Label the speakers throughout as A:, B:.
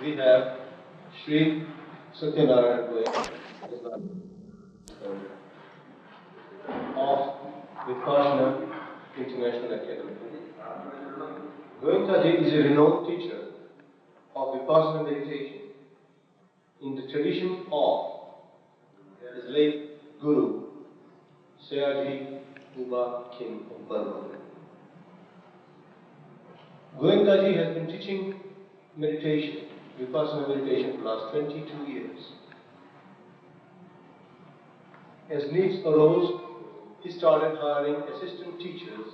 A: we have Sri Satyanarayana Goenka of Vipassana International Academy. Goenkaji is a renowned teacher of Vipassana meditation in the tradition of his late Guru, Sayaji Uba King of Burma. Goenkaji has been teaching meditation, Vipassana meditation, for the last 22 years. As needs arose, he started hiring assistant teachers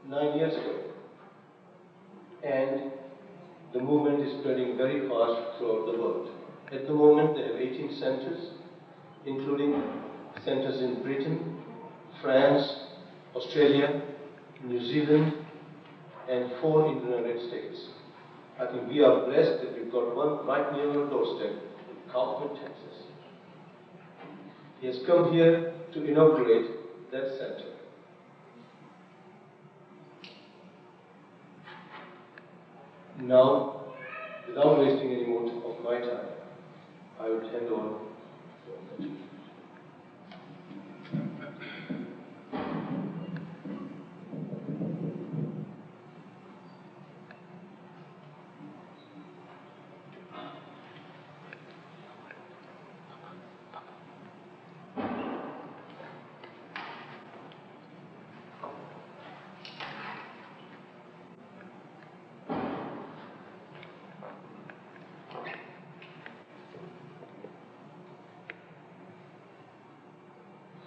A: 9 years ago. And the movement is spreading very fast throughout the world. At the moment, they have 18 centers, including centers in Britain, France, Australia, New Zealand, and 4 in the United States. I think we are blessed that we've got one right near our doorstep in Kaufman, Texas. He has come here to inaugurate that center. Now, without wasting any more of my time, I would hand over to Anapana.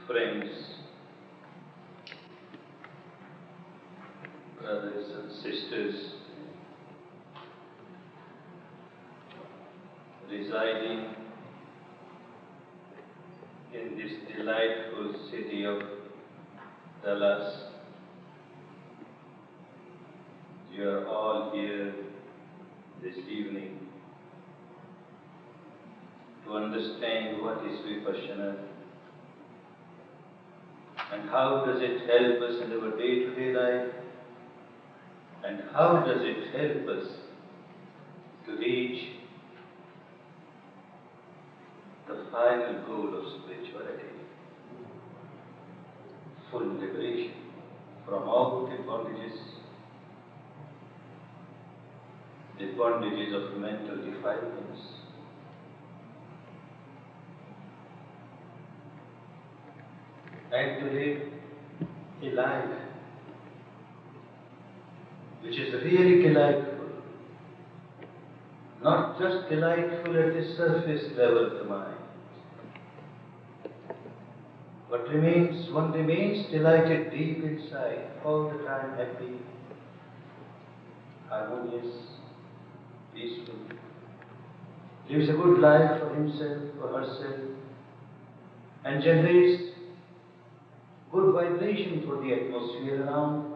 B: Friends, brothers and sisters, residing in this delightful city of Dallas, you are all here this evening to understand what is Vipassana and how does it help us in our day-to-day life, and how does it help us to reach the final goal of spirituality, full liberation from all the bondages of mental defilements. And to live a life which is really delightful, not just delightful at the surface level of the mind, but one remains delighted deep inside, all the time happy, harmonious, peaceful, lives a good life for himself or herself, and generates good vibration for the atmosphere around,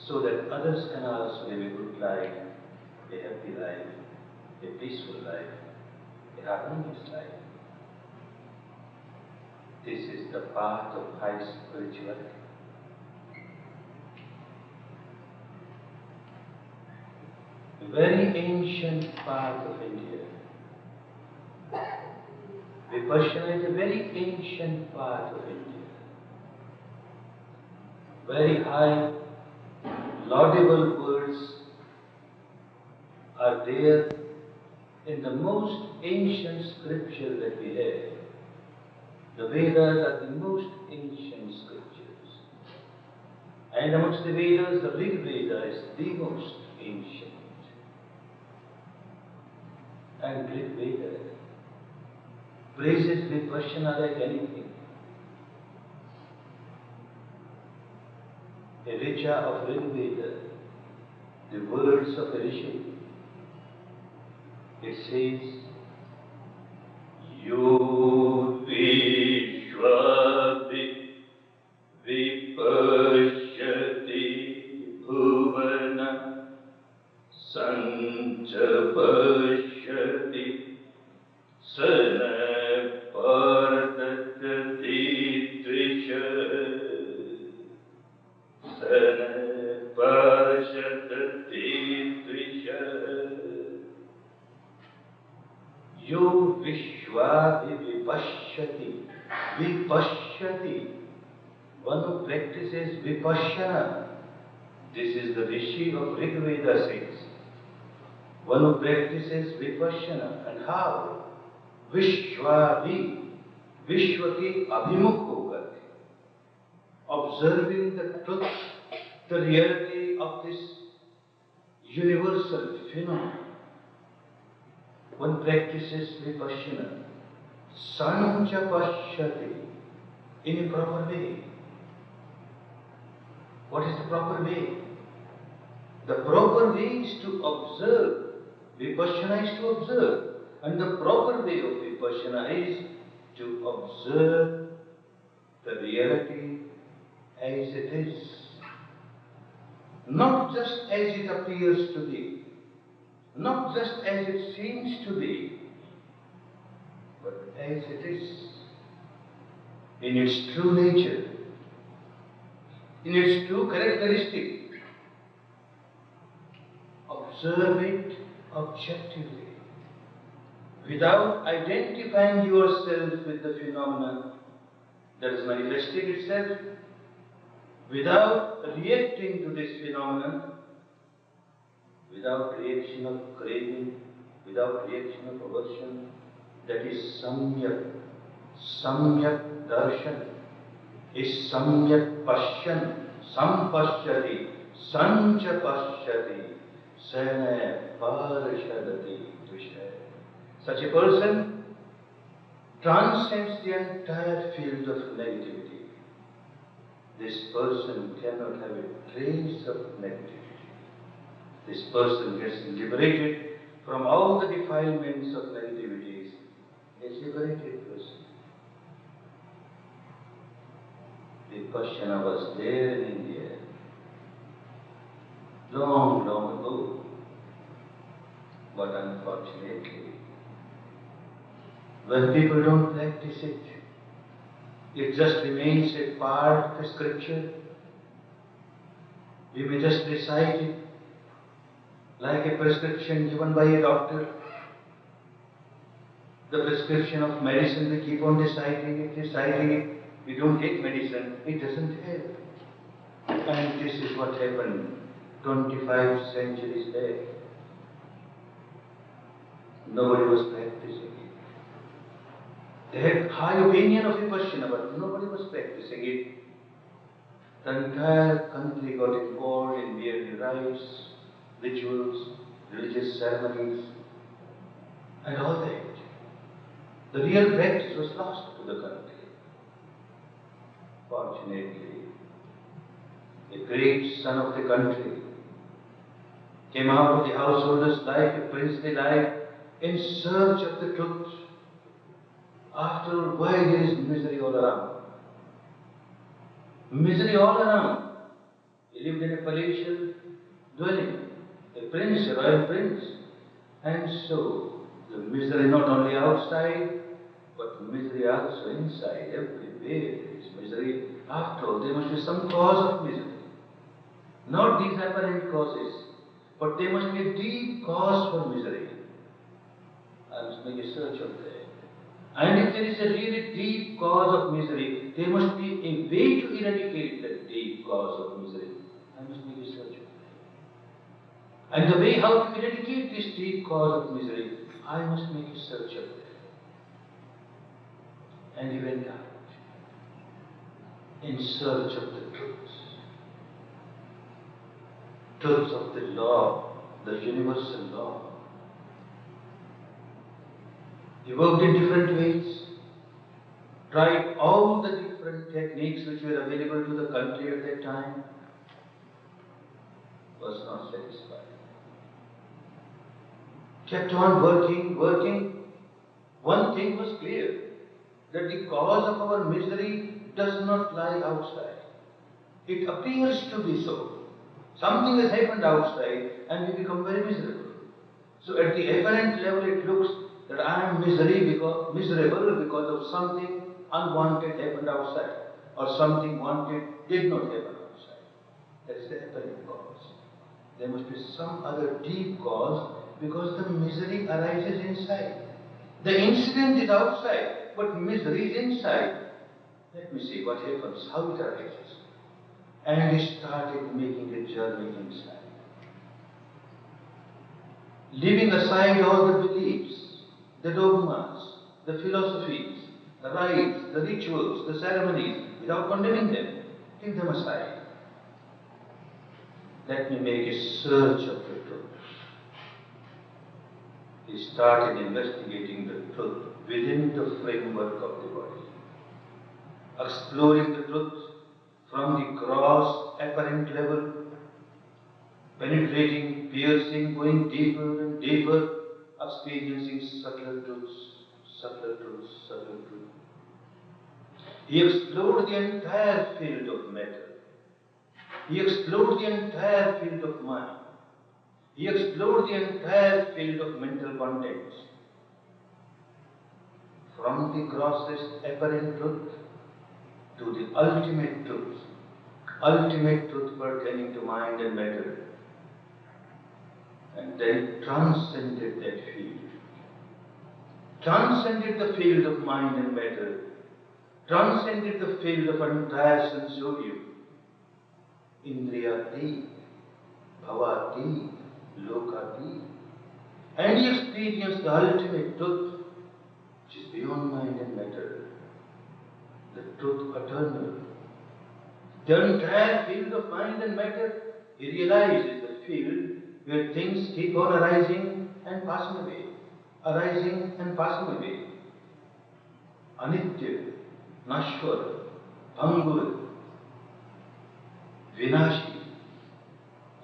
B: so that others can also live a good life, a happy life, a peaceful life, a harmonious life. This is the path of high spirituality. A very ancient path of India. Vipassana is a very ancient path of India. Very high, laudable words are there in the most ancient scripture that we have. The Vedas are the most ancient scriptures. And amongst the Vedas, the Rig Veda is the most ancient. And Rig Veda praises Vipassana like anything. A Richa of Rig Veda, the words of a Rishi, it says, Yo Vishwapi Vipashyati Bhuvana Sancha Pashyati Sana Pardati Trisha Sana Pashyati Trisha. Yo Vishwa Vipashyati. Vipashyati. One who practices Vipassana. This is the Rishi of Rig Veda says. One who practices Vipassana. And how? Vishwavi. Vishwa ki abhimukh hogar. Observing the truth, the reality of this universal phenomenon. One practices Vipassana. Sancha pashyati. In a proper way. What is the proper way? The proper way is to observe. Vipassana is to observe. And the proper way of Vipassana is to observe the reality as it is. Not just as it appears to be. Not just as it seems to be. But as it is. In its true nature. In its true characteristic. Observe it objectively. Without identifying yourself with the phenomena that is manifesting itself, without reacting to this phenomenon, without reaction of craving, without reaction of aversion, that is samyak. Samyak darshan is samyak pashyan, sampashyati, sancha pashyati, sana parashadati vishaya. Such a person transcends the entire field of negativity. This person cannot have a trace of negativity. This person gets liberated from all the defilements of negativities. A liberated person. Vipassana was there in India long, long ago. But unfortunately, when people don't practice it, it just remains a part of a scripture. We may just recite it like a prescription given by a doctor. The prescription of medicine, we keep on reciting it. We don't take medicine, it doesn't help. And this is what happened 25 centuries back. Nobody was practicing it. They had high opinion of Vipassana, but nobody was practicing it. The entire country got involved in weird rites, rituals, religious ceremonies, and all that. The real practice was lost to the country. Fortunately, a great son of the country came out of the householder's life, a princely life, in search of the truth. After all, why there is misery all around? Misery all around. He lived in a palatial dwelling, a prince, a royal prince. And so, the misery not only outside, but misery also inside. Everywhere there is misery. After all, there must be some cause of misery. Not these apparent causes, but there must be a deep cause for misery. I must make a search of that. And if there is a really deep cause of misery, there must be a way to eradicate that deep cause of misery. I must make a search of that. And the way how to eradicate this deep cause of misery, I must make a search of that. And he went out in search of the truths. Truths of the law, the universal law. He worked in different ways, tried all the different techniques which were available to the country at that time, was not satisfied. Kept on working. One thing was clear, that the cause of our misery does not lie outside. It appears to be so. Something has happened outside and we become very miserable. So at the apparent level it looks that I am miserable because of something unwanted happened outside, or something wanted did not happen outside. That is the apparent cause. There must be some other deep cause, because the misery arises inside. The incident is outside, but misery is inside. Let me see what happens, how it arises. And he started making a journey inside. Leaving aside all the beliefs, the dogmas, the philosophies, the rites, the rituals, the ceremonies, without condemning them, leave them aside. Let me make a search of the truth. He started investigating the truth within the framework of the body, exploring the truth from the gross apparent level, penetrating, piercing, going deeper and deeper, experiencing subtler truths, subtler truths, subtler truths. He explored the entire field of matter. He explored the entire field of mind. He explored the entire field of mental contents. From the grossest apparent truth to the ultimate truth pertaining to mind and matter, and then transcended that field. Transcended the field of mind and matter, transcended the field of entire sensorium, indriyati, bhavati, lokati, and he experienced the ultimate truth, which is beyond mind and matter, the truth eternal. The entire field of mind and matter, he realizes the field where things keep on arising and passing away, arising and passing away. Anitya, Nashwar, Bhangur, Vinashi.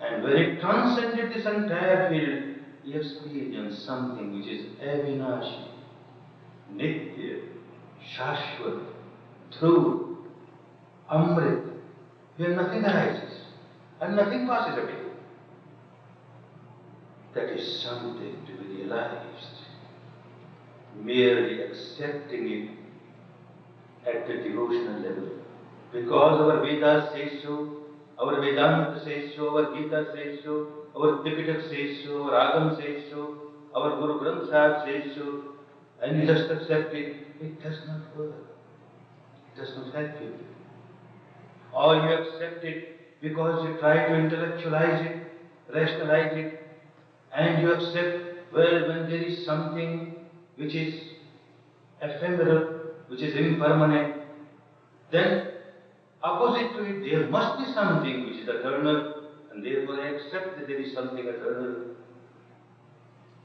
B: And when it transcended this entire field, he experienced something which is Avinashi, Nitya, Shashwat, Dhruv, Amrit, where nothing arises and nothing passes away. That is something to be realized. Merely accepting it at the devotional level. Because our Vedas say so, our Vedanta says so, our Gita says so, our Tipitaka says so, our Agam says so, our Guru Granth Sahib says so, and you just accept it, it does not work. It does not help you. Or you accept it because you try to intellectualize it, rationalize it, and you accept, well, when there is something which is ephemeral, which is impermanent, then opposite to it there must be something which is eternal, and therefore I accept that there is something eternal.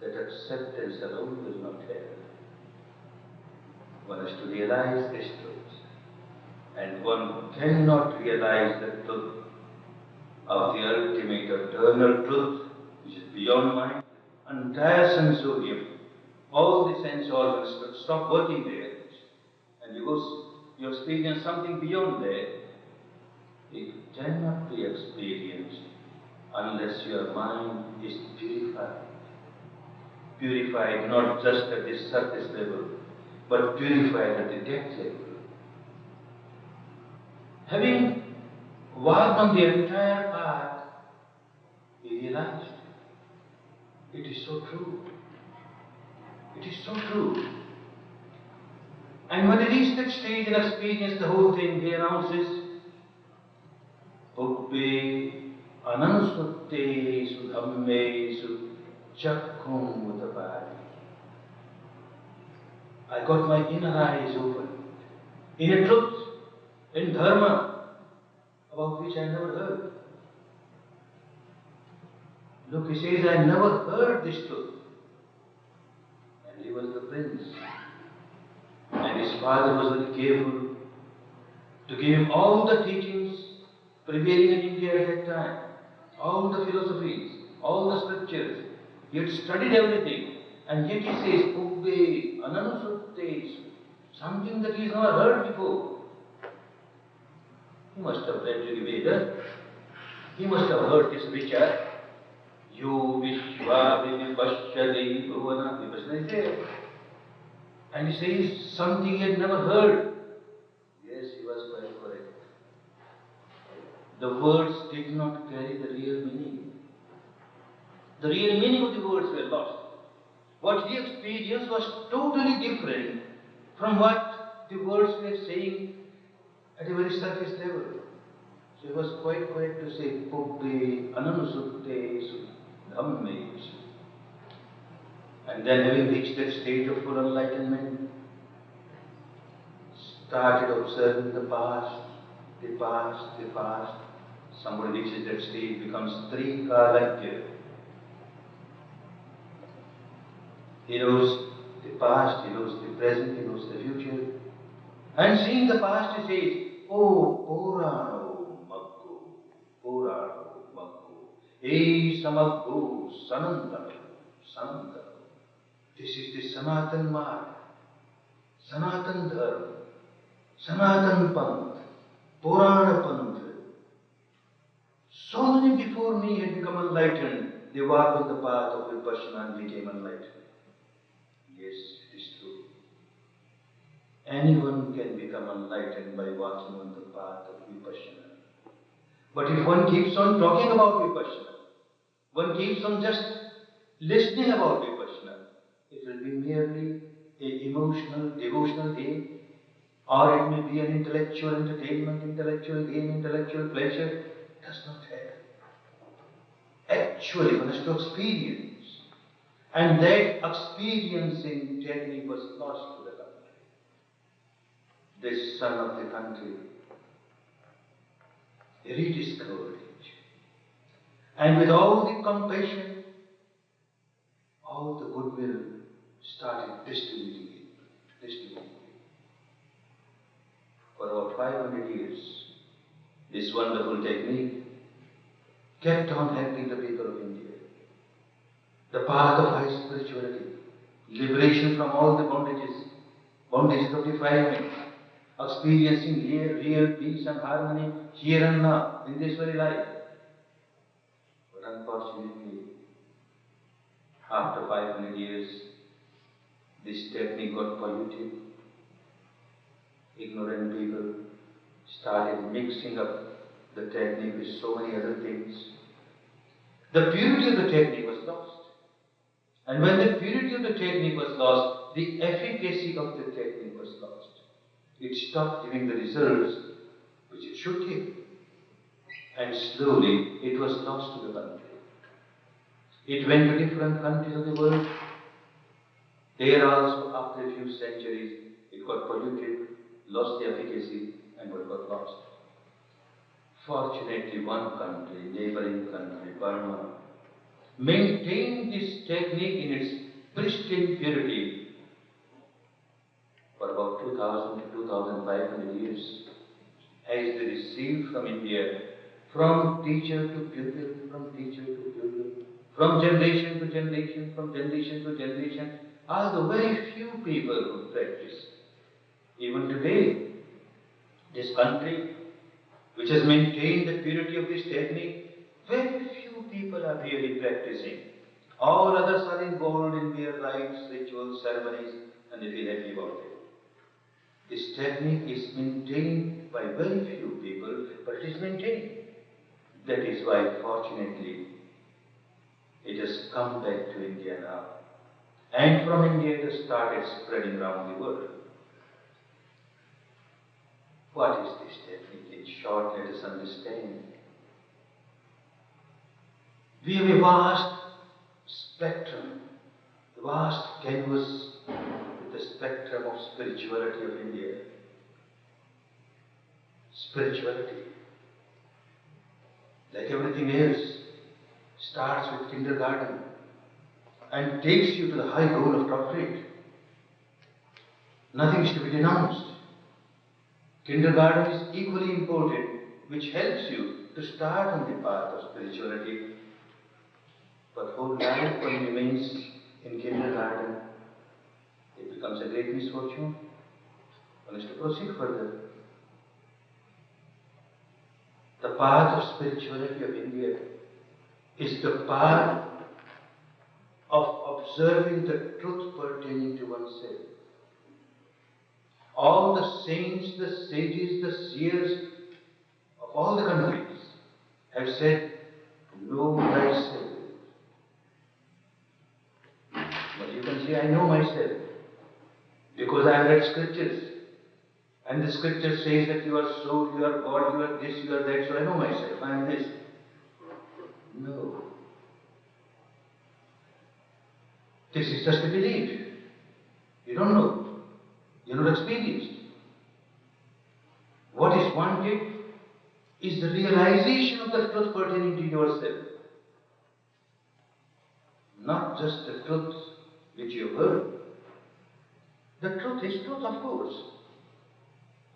B: That acceptance alone will not help. One has to realize this truth, and one cannot realize the truth of the ultimate eternal truth, which is beyond mind, entire sensorium, all the sense organs stop working there, and you experience something beyond that. It cannot be experienced unless your mind is purified. Purified not just at the surface level, but purified at the depth level. Having walked on the entire path, he realized it is so true. It is so true. And when he reached that stage and experienced the whole thing, he announces, Ubbe anansutte sudhammesu chakkhum udapari. I got my inner eyes open in a truth, in dharma, about which I never heard. Look, he says, I never heard this truth. And he was the prince. And his father was very careful to give him all the teachings prevailing in India at that time, all the philosophies, all the scriptures. He had studied everything, and yet he says, Ubbe ananusuttesu, something that he has never heard before. He must have read the Vedas. He must have heard this vichar. Yo Vishwa Vipashyati Bhuvana. Vipassana is there. And he says something he had never heard. Yes, he was quite correct. The words did not carry the real meaning. The real meaning of the words were lost. What he experienced was totally different from what the words were saying at a very surface level. So it was quite correct to say, Pubbhe Ananusutte Dhammesu. And then having reached that stage of full enlightenment, started observing the past, the past, the past. Somebody reaches that stage, becomes Trikalajya. He knows the past, he knows the present, he knows the future. And seeing the past, he says, Oh, Purano Maggo, Purano Maggo, Hey Samaggo, Sananda, Sananda. This is the Sanatan Marg, Sanatan Dharma, Sanatan Panth, Purana Panth. So many before me had become enlightened. They walked on the path of Vipassana and became enlightened. Yes, it is true. Anyone can become enlightened by walking on the path of Vipassana. But if one keeps on talking about Vipassana, one keeps on just listening about Vipassana, it will be merely an emotional, devotional game, or it may be an intellectual entertainment, intellectual game, intellectual pleasure. It does not have. Actually, one has to experience. And that experiencing technique was lost to the country. This son of the country rediscovered it. And with all the compassion, all the goodwill, started distributing it. For about 500 years, this wonderful technique kept on helping the people of India. The path of high spirituality, liberation from all the bondages of defilement, experiencing real peace and harmony here and now, in this very life. But unfortunately, after 500 years, this technique got polluted. Ignorant people started mixing up the technique with so many other things. The purity of the technique was lost. And when the purity of the technique was lost, the efficacy of the technique was lost. It stopped giving the results which it should give. And slowly it was lost to the country. It went to different countries of the world. There also, after a few centuries, it got polluted, lost the efficacy, and what got lost. Fortunately, one country, neighboring country, Burma, maintained this technique in its pristine purity for about 2000 to 2500 years, as they received from India, from teacher to pupil, from teacher to pupil, from generation to generation, from generation to generation, are the very few people who practice. Even today, this country, which has maintained the purity of this technique, very few people are really practicing. All others are involved in their rites, rituals, ceremonies, and they feel happy about it. This technique is maintained by very few people, but it is maintained. That is why, fortunately, it has come back to India now. And from India it has started spreading around the world. What is this technique? In short, let us understand. We have a vast spectrum, a vast canvas with the spectrum of spirituality of India. Spirituality, like everything else, starts with kindergarten and takes you to the high goal of doctorate. Nothing is to be denounced. Kindergarten is equally important, which helps you to start on the path of spirituality. But whole life one remains in kindergarten, it becomes a great misfortune. One has to proceed further. The path of spirituality of India is the path of observing the truth pertaining to oneself. All the saints, the sages, the seers of all the countries have said, know thyself. But you can Because I have read scriptures. And the scripture says that you are soul, you are God, you are this, you are that, so I know myself, I am this. No. This is just a belief. You don't know. You're not experienced. What is wanted is the realization of the truth pertaining to yourself. Not just the truth which you heard. The truth is truth, of course.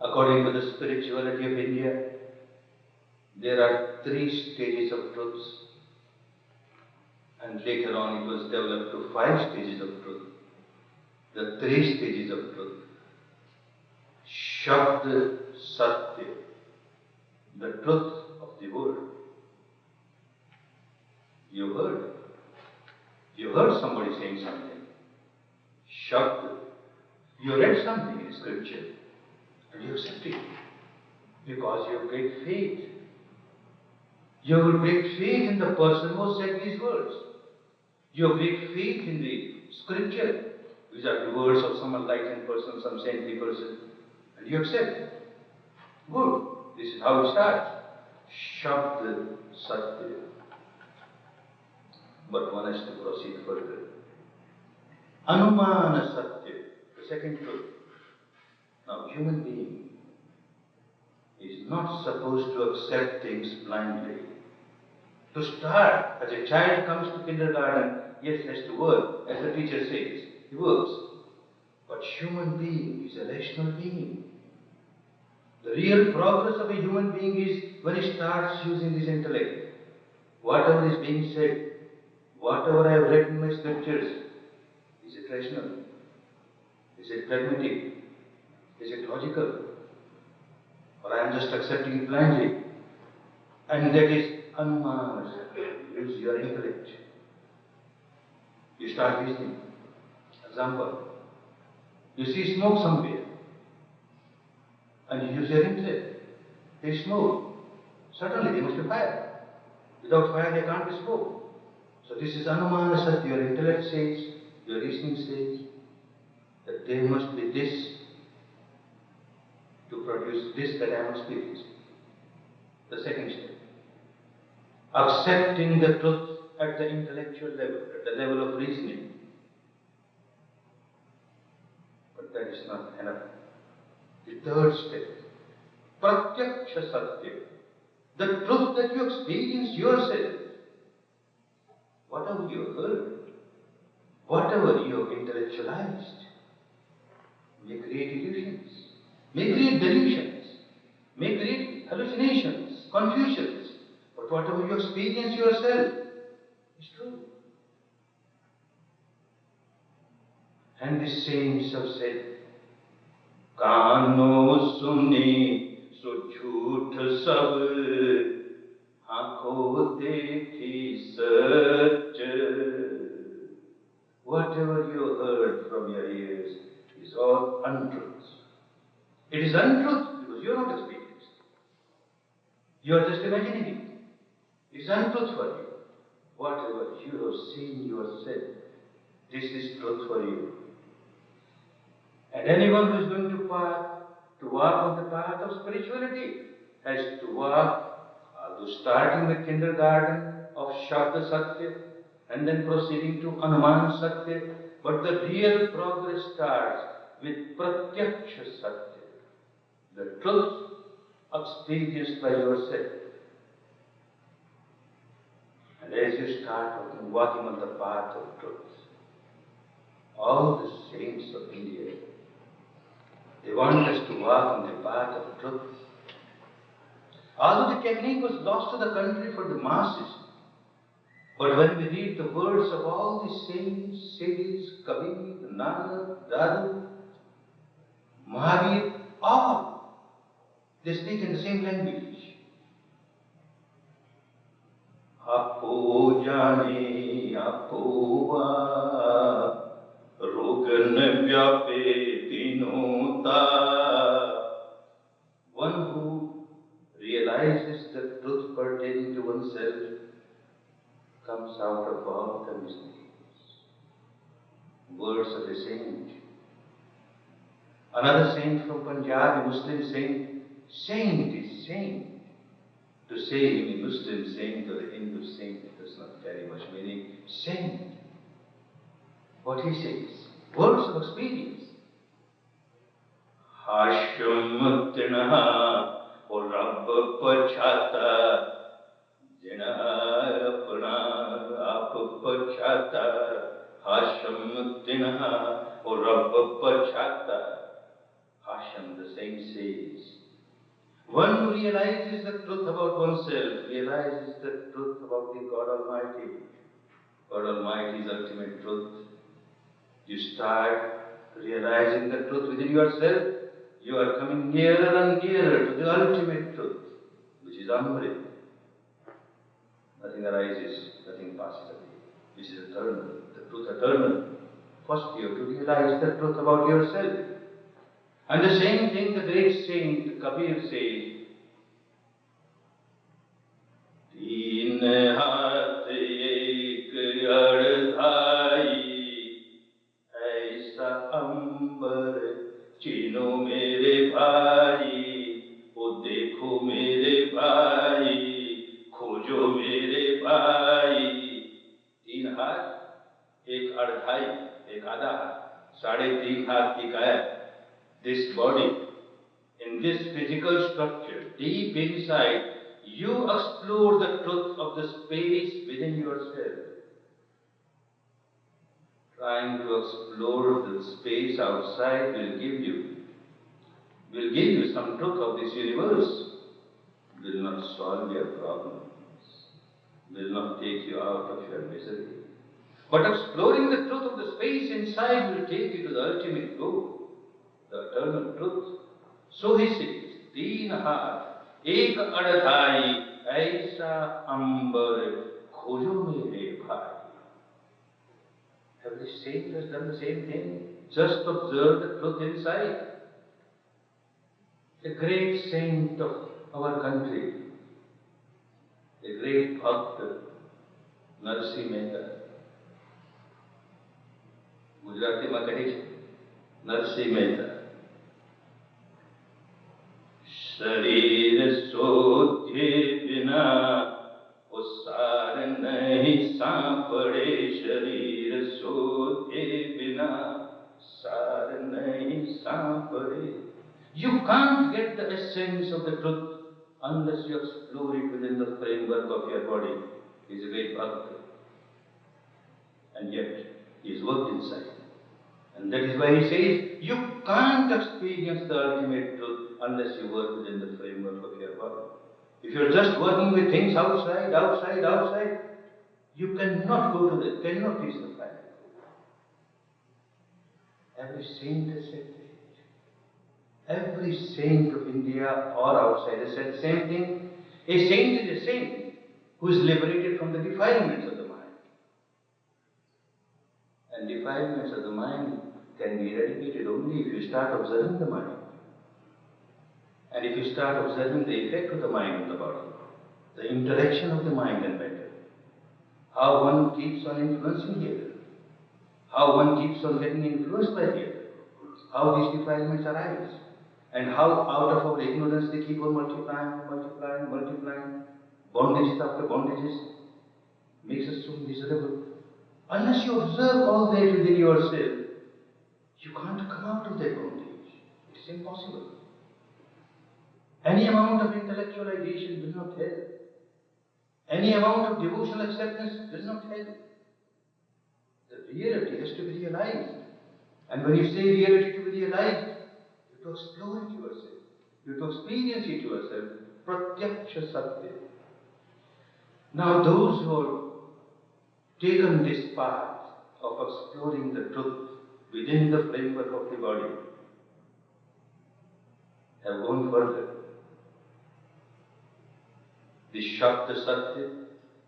B: According to the spirituality of India, there are 3 stages of truths, and later on it was developed to 5 stages of truth. The 3 stages of truth. Shabda Satya, the truth of the word. You heard. You heard somebody saying something. Shabda. You read something in scripture and you accept it because you have great faith. You have great faith in the person who said these words. You have great faith in the scripture. These are the words of some enlightened person, some saintly person, and you accept. Good. This is how it starts. Shabda Satya. But one has to proceed further. Anapana Satya, the second truth. Now, human being is not supposed to accept things blindly. To start, as a child comes to kindergarten, yes, has to work, as the teacher says, he works. But human being is a rational being. The real progress of a human being is when he starts using his intellect. Whatever is being said, whatever I have read in my scriptures, is it rational? Is it pragmatic? Is it logical? Or I am just accepting it blindly? And that is Anumana. Use your intellect. You start reasoning. Example. You see smoke somewhere. And you use your intellect. There is smoke. Certainly there must be fire. Without fire there can't be smoke. So this is Anumana Satya. Your intellect says, your reasoning says, that there must be this to produce this that I am experiencing. The second step. Accepting the truth at the intellectual level, at the level of reasoning. But that is not enough. The third step. Pratyaksha Satya. The truth that you experience yourself. Whatever you heard, whatever you have intellectualized, may create illusions, may create delusions, may create hallucinations, confusions. But whatever you experience yourself is true. And the saints have said, Kano suni so jhoot sab, aankhon dekhi sach. Whatever you heard from your ears is all untruth. It is untruth because you are not experienced. You are just imagining it. It is untruth for you. Whatever you have seen yourself, this is truth for you. And anyone who is going to walk on the path of spirituality has to walk, starting the kindergarten of Shabda Satya and then proceeding to Anuman Satya. But the real progress starts with Pratyaksha Satya, the truth experienced by yourself. And as you start walking on the path of truth, all the saints of India, they want us to walk on the path of truth. Although the technique was lost to the country for the masses, but when we read the words of all the saints, sages, Kabir, Nanak, Dadu, Mahavir, all, they speak in the same language. Apo jani apova rogan vyape tinota. One who realizes the truth pertaining to oneself comes out of all the mysteries. Words of a saint. Another saint from Punjab, a Muslim saint, saint is saint. To say him a Muslim saint or a Hindu saint does not carry much meaning. Saint. What he says, words of experience. Hashamuttinaha o Rabb pachata jina apna aap pachata. Hashamuttinaha o Rabb pachata. Hasham, the saint says, one who realizes the truth about oneself, realizes the truth about the God Almighty. God Almighty is ultimate truth. You start realizing the truth within yourself, you are coming nearer and nearer to the ultimate truth, which is Amrit. Nothing arises, nothing passes away, which is eternal, the truth eternal. First you have to realize the truth about yourself. And the same thing the great saint Kabir says, Teen haath ek ardhai, aisa ambar chino mere bhai, o dekho mere bhai, khojo mere bhai. Teen haath ek ardhai, ek आधा हाथ, 3.5 हाथ की काया. This body, in this physical structure, deep inside, you explore the truth of the space within yourself. Trying to explore the space outside will give you some truth of this universe, will not solve your problems, will not take you out of your misery. But exploring the truth of the space inside will take you to the ultimate goal, the eternal truth. So he says, Teen haath ek ardhai, aisa ambar khojo mere bhai. Every saint has done the same thing. Just observe the truth inside. A great saint of our country, a great bhakt, Narsi Mehta. Gujarati માં કહે છે, Narsi Mehta. शरीर सोचे बिना वो सार नहीं सांपड़े. शरीर सोचे बिना सार नहीं सांपड़े. You can't get the essence of the truth unless you explore it within the framework of your body. He is a great bhakt, and yet he is worked inside. And that is why he says, you can't experience the ultimate truth unless you work within the framework of your body. If you are just working with things outside, you cannot cannot reach the final goal. Every saint has said that. Every saint of India or outside has said the same thing. A saint is a saint who is liberated from the defilements of the mind. And defilements of the mind can be eradicated only if you start observing the mind. And if you start observing the effect of the mind on the body, the interaction of the mind and matter, how one keeps on influencing the other, how one keeps on getting influenced by the other, how these defilements arise, and how out of our ignorance they keep on multiplying, bondages after bondages, makes us so miserable. Unless you observe all that within yourself, you can't come out of that bondage. It's impossible. Any amount of intellectualization will not help. Any amount of devotional acceptance will not help. The reality has to be realized. And when you say reality to be realized, you have to explore it yourself. You have to experience it yourself. Pratyaksha Satya. Now those who have taken this path of exploring the truth within the framework of the body have gone further. The Shabda Satya,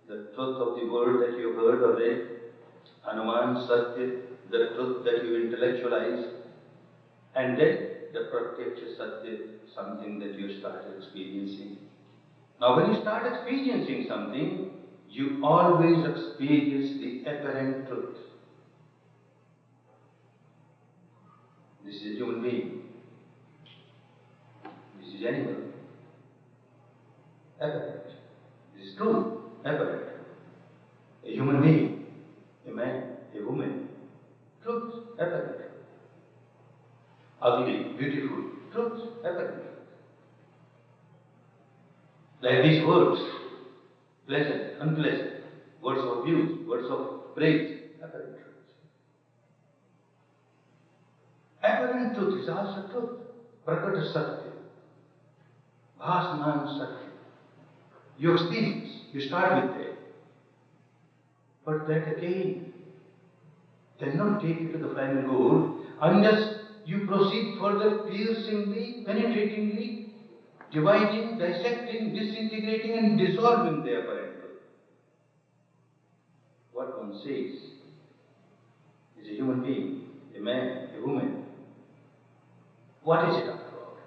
B: the truth of the word that you heard or read, Hanuman Satya, the truth that you intellectualize, and then the Pratyaksha Satya, something that you started experiencing. Now when you start experiencing something, you always experience the apparent truth. This is a human being. animal. Apparent. This is true. Apparent. A human being, a man, a woman. Truth. Apparent. Ugly, beautiful. Truth. Apparent. Like these words, pleasant, unpleasant, words of abuse, words of praise, apparent truth. Apparent truth is also truth. Prakata Satya. Bhasman Satya. You experience, you start with that. But that again cannot take you to the final goal unless you proceed further piercingly, penetratingly, dividing, dissecting, disintegrating and dissolving the apparent truth. What one says is a human being, a man, a woman. What is it after all?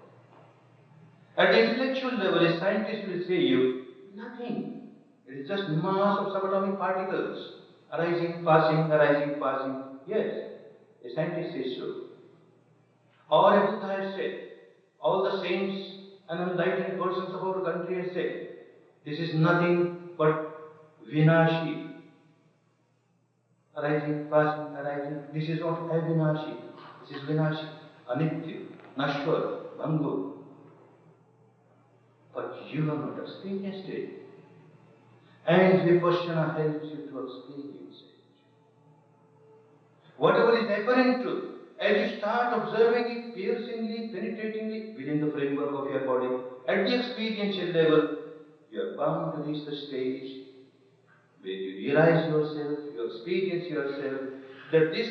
B: At the intellectual level, a scientist will say you, nothing. It is just mass of subatomic particles, arising, passing. Yes, a scientist says so. Or a Buddha has said, all the saints and enlightened persons of our country have said, this is nothing but vinashi. Arising, passing. This is not avinashi. This is vinashi, anitya, nashwar, bhangur. But you have not experienced it. And Vipassana helps you to experience it. Whatever is apparent truth, as you start observing it piercingly, penetratingly within the framework of your body, at the experiential level, you are bound to reach the stage where you realize yourself, you experience yourself, that this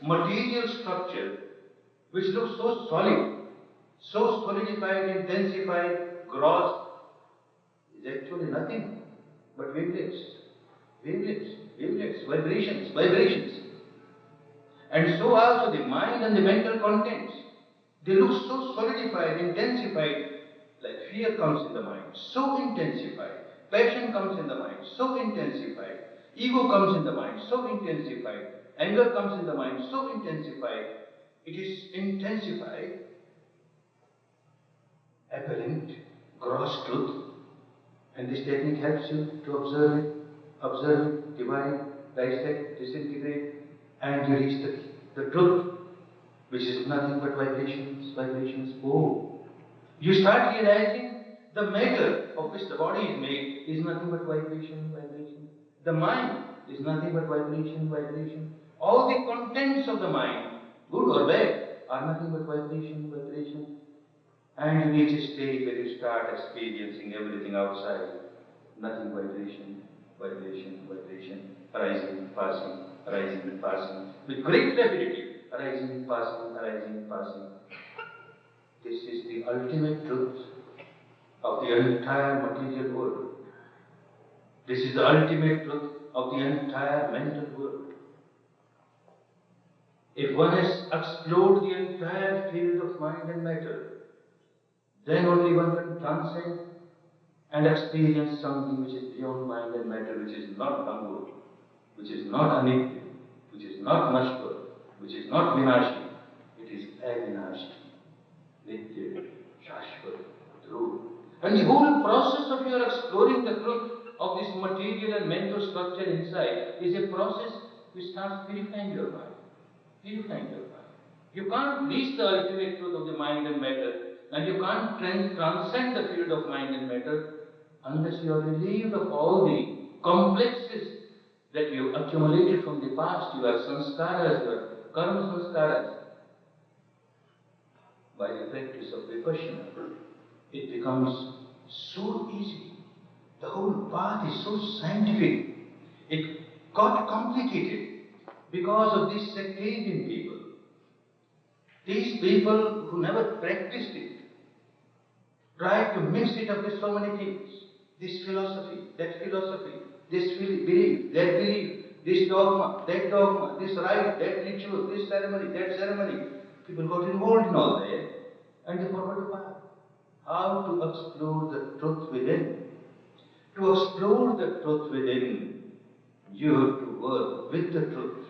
B: material structure, which looks so solid, so solidified, intensified, gross, is actually nothing but wavelets, vibrations. And so also the mind and the mental contents, they look so solidified, intensified, like fear comes in the mind, so intensified. Passion comes in the mind, so intensified. Ego comes in the mind, so intensified. Anger comes in the mind, so intensified. It is intensified, apparent, gross truth. And this technique helps you to observe it, divide, dissect, disintegrate, and you reach the truth, which is nothing but vibrations. Oh, you start realizing the matter of which the body is made is nothing but vibration. The mind is nothing but vibration. All the contents of the mind, good or bad, are nothing but vibration. And you reach a stage where you start experiencing everything outside. Nothing vibration, arising, passing, with great rapidity, arising, passing. This is the ultimate truth of the entire material world. This is the ultimate truth of the entire mental world. If one has explored the entire field of mind and matter, then only one can transcend and experience something which is beyond mind and matter, which is not Bhangur, which is not Anitya, which is not Nashwar, which is not Vinashi. It is Avinashi, Nitya, Shashwat, Dhruv. And the whole process of your exploring the truth of this material and mental structure inside is a process which starts purifying your mind. You can't reach the ultimate truth of the mind and matter, and you can't transcend the field of mind and matter unless you are relieved of all the complexes that you accumulated from the past, your sanskaras, your karma sanskaras. By the practice of Vipassana, it becomes so easy. The whole path is so scientific. It got complicated because of these sectarian people. These people who never practiced it tried to mix it up with so many things. This philosophy, that philosophy, this belief, that belief, this dogma, that dogma, this rite, that ritual, this ceremony, that ceremony. People got involved in all that and they forgot the path. How to explore the truth within. To explore the truth within, you have to work with the truth.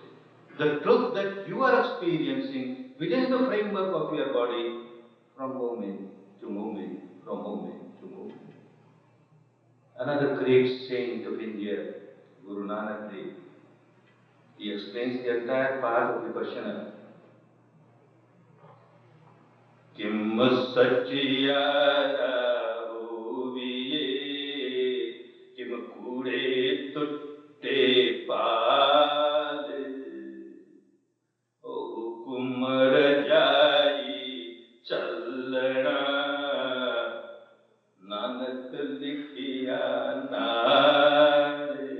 B: The truth that you are experiencing within the framework of your body from moment to moment from moment to moment. Another great saint of India, Guru Nanak Dev, he explains the entire path of Vipassana. Kim Satyara Hoviye, Kim Kure Tutte Pale, O Hukum Rajai Chalana, Nanak Likhiya Nare,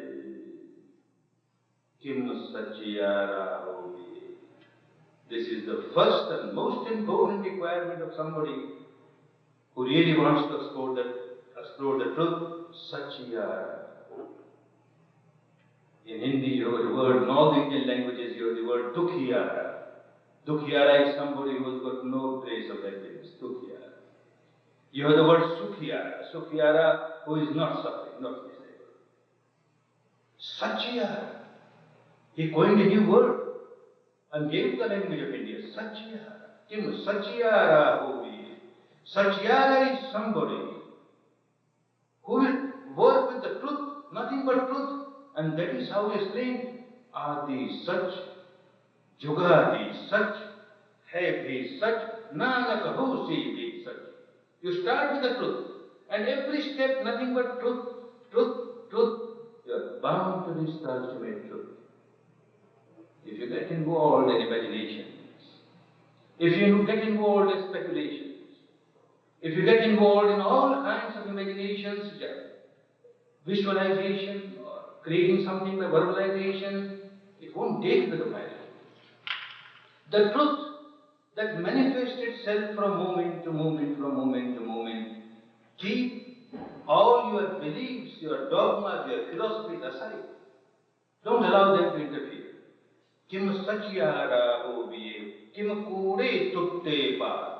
B: Kim Satyara Hoviye. This is the first and most important requirement of somebody who really wants to explore the truth. Satyara. In Hindi, you have the word, in all the Indian languages, you have the word Dukhyara. Dukhyara is somebody who has got no trace of happiness. Dukhyara. You have the word Sukhyara. Sukhyara, who is not suffering, not miserable. Satyara. He coined a new word and gave the language of India, Satyara. Kim Satyara Hovi. Satyara is somebody who will work with the truth, nothing but truth. And that is how he explained Adi Sach, Jugadi Sach, Heavy Sach, Nanak Hosi Sach. You start with the truth, and every step nothing but truth, truth, truth. You are bound to this ultimate truth. If you get involved in imaginations, if you get involved in speculations, if you get involved in all kinds of imaginations, visualization, or creating something by verbalization, it won't take you to the final. The truth that manifests itself from moment to moment, from moment to moment, keep all your beliefs, your dogmas, your philosophies aside. Don't allow them to interfere. Kim Satyara Hoviye, Kim Kure Tutte Pa.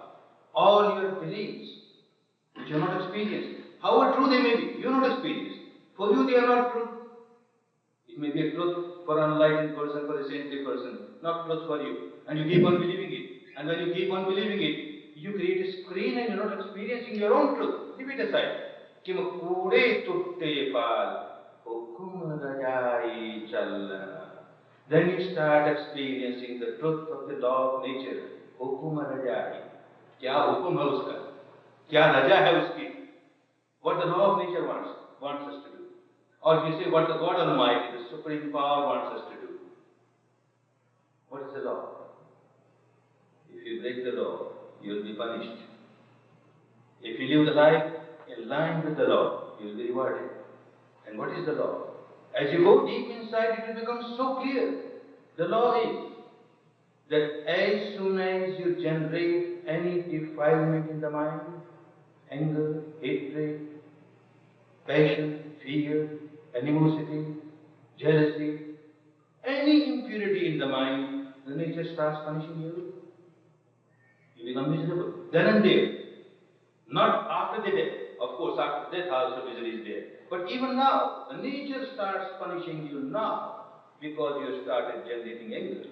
B: All your beliefs, which you are not experienced, however true they may be, you are not experienced. For you, they are not truth. It may be a truth for an enlightened person, for a saintly person, not truth for you. And you keep on believing it. And when you keep on believing it, you create a screen and you are not experiencing your own truth. Leave it aside. Kim Kure Tutte Pa. Hukum Rajai Chalana. Then you start experiencing the truth of the law of nature. Hukum Rajai. Kya hukum hai uska? Kya raja hai uski? What the law of nature wants us to do. Or if you say what the God Almighty, the Supreme Power wants us to do. What is the law? If you break the law, you will be punished. If you live the life in line with the law, you will be rewarded. And what is the law? As you go deep inside, it will become so clear. The law is that as soon as you generate any defilement in the mind, anger, hatred, passion, fear, animosity, jealousy, any impurity in the mind, the nature starts punishing you. You become miserable. Then and there. Not after the death. Of course, after death also misery is there. But even now, the nature starts punishing you now because you have started generating anger,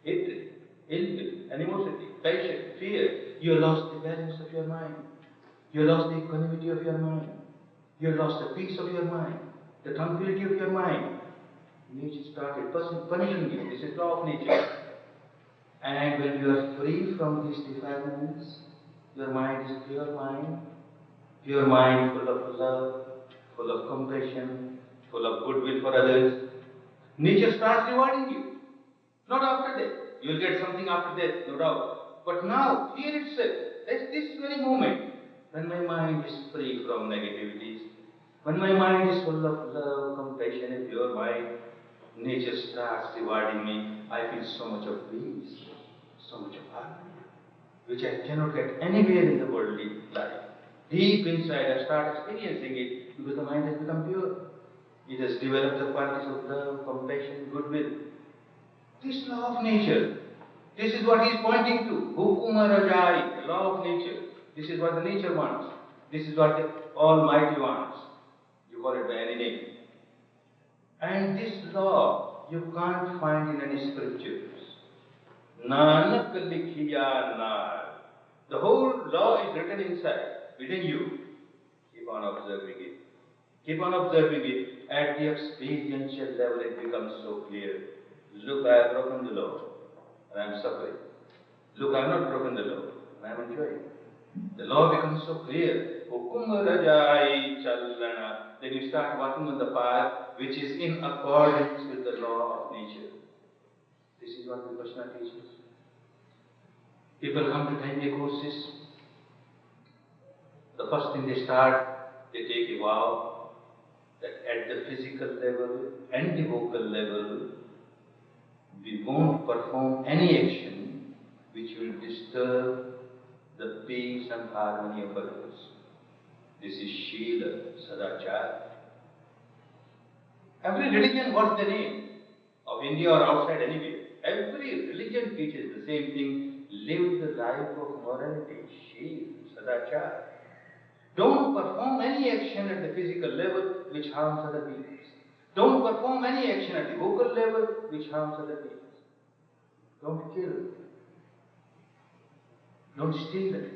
B: hatred, ill will, animosity, passion, fear. You have lost the balance of your mind. You have lost the equanimity of your mind. You have lost the peace of your mind, the tranquility of your mind. Nature started punishing you. This is law of nature. And when you are free from these defilements, your mind is pure mind full of love, full of compassion, full of goodwill for others. Nature starts rewarding you. Not after death. You will get something after death, no doubt. But now, here itself, at this very moment, when my mind is free from negativities, when my mind is full of love, compassion, and pure mind, nature starts rewarding me. I feel so much of peace, so much of harmony, which I cannot get anywhere in the worldly life. Deep inside, I start experiencing it because the mind has become pure. It has developed the qualities of love, compassion, goodwill. This law of nature, this is what he is pointing to. Hukuma Rajai, the law of nature. This is what the nature wants. This is what the Almighty wants. You call it by any name. And this law you can't find in any scriptures. Nanak Likhiya Nar. The whole law is written inside. within you. Keep on observing it. Keep on observing it. At the experiential level, it becomes so clear. Look, I have broken the law, and I am suffering. Look, I have not broken the law, and I am enjoying. The law becomes so clear. Hukum rajai chalana. Then you start walking on the path which is in accordance with the law of nature. This is what Vipassana teaches. People come to 10-day courses. The first thing they start, they take a vow that at the physical level and the vocal level, we won't perform any action which will disturb the peace and harmony of others. This is Shila, Sadachar. Every religion, what's the name? Of India or outside anywhere. Every religion teaches the same thing. Live the life of morality, Shila, Sadachar. Don't perform any action at the physical level which harms other people. Don't perform any action at the vocal level which harms other people. Don't kill. Don't steal anything.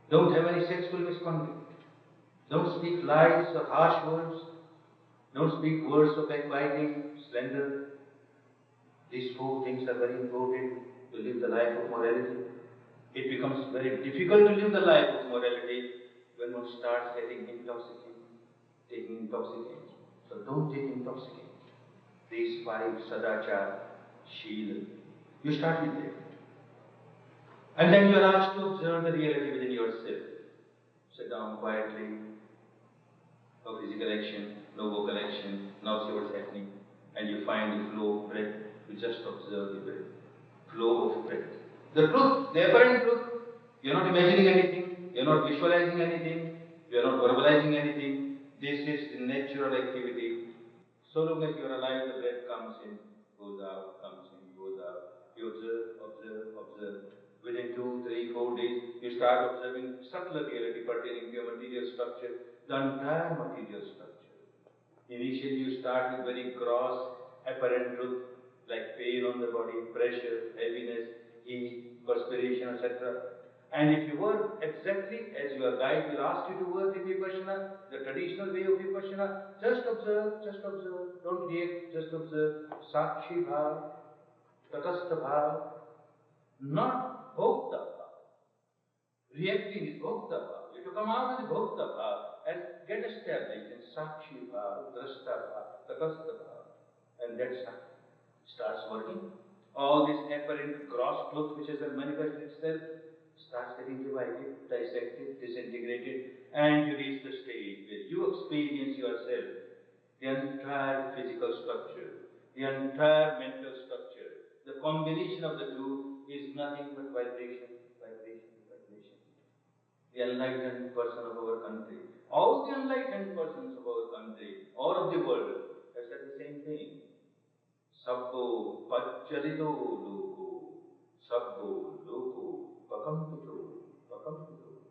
B: Don't have any sexual misconduct. Don't speak lies or harsh words. Don't speak words of backbiting, slander. These four things are very important to live the life of morality. It becomes very difficult to live the life of morality when one starts getting intoxicated, taking intoxicants. So don't take intoxicants. These five, Sadachar, Shila. You start with them. And then you are asked to observe the reality within yourself. Sit down quietly. No physical action, no vocal action. Now see what's happening. And you find the flow of breath. You just observe the breath. Flow of breath. The truth, the apparent truth. You're not imagining anything. You're not visualizing anything. You're not verbalizing anything. This is the natural activity. So long as you're alive, the breath comes in, goes out, comes in, goes out. You observe, observe, observe. Within 2, 3, 4 days, you start observing subtler reality pertaining to your material structure, the entire material structure. Initially, you start with very gross, apparent truth, like pain on the body, pressure, heaviness, heat, perspiration, etc. And if you work exactly as your guide will ask you to work in Vipassana, the traditional way of Vipassana, just observe, don't react, just observe. Sakshi bhav, tatastha bhav, not bhokta bhav. Reacting is bhokta bhav. You have to come out of the bhokta bhav and get established in Sakshi bhav, drashta bhav, tatastha bhav. And that's how it starts working. All this apparent gross truth which has manifested itself starts getting divided, dissected, disintegrated, and you reach the stage where you experience yourself, the entire physical structure, the entire mental structure. The combination of the two is nothing but vibration, vibration, vibration. The enlightened person of our country, all the enlightened persons of our country, or of the world, have said the same thing. Sabbo pachalito loko, sabbo loko pakampito, pakampito.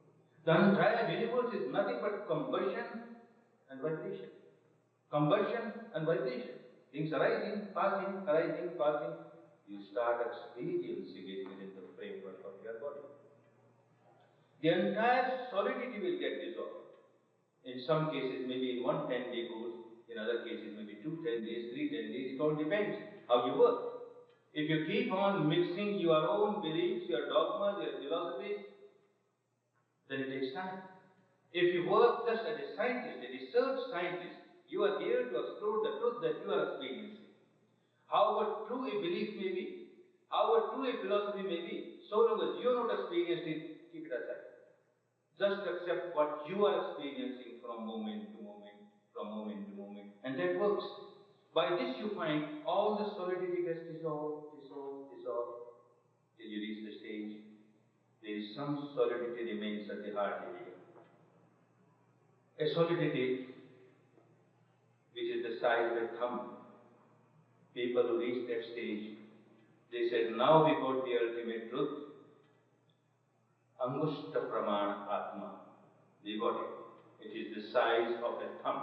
B: The entire universe is nothing but combustion and vibration. Combustion and vibration. Things arising, passing, arising, passing. You start experiencing it within the framework of your body. The entire solidity will get dissolved. In some cases, maybe in one 10-day course, in other cases, maybe 2 10 days, 3 10 days. It all depends how you work. If you keep on mixing your own beliefs, your dogmas, your philosophies, then it takes time. If you work just as a scientist, a research scientist, you are here to explore the truth that you are experiencing. However true a belief may be, however true a philosophy may be, so long as you have not experienced it, keep it aside. Just accept what you are experiencing from moment to moment, from moment to moment, and that works. By this you find all the solidity gets dissolved, dissolved, dissolved, till you reach the stage. There is some solidity remains at the heart area. A solidity which is the size of a thumb. People who reach that stage, they said, now we got the ultimate truth. Angushta pramana atma. They got it. It is the size of a thumb.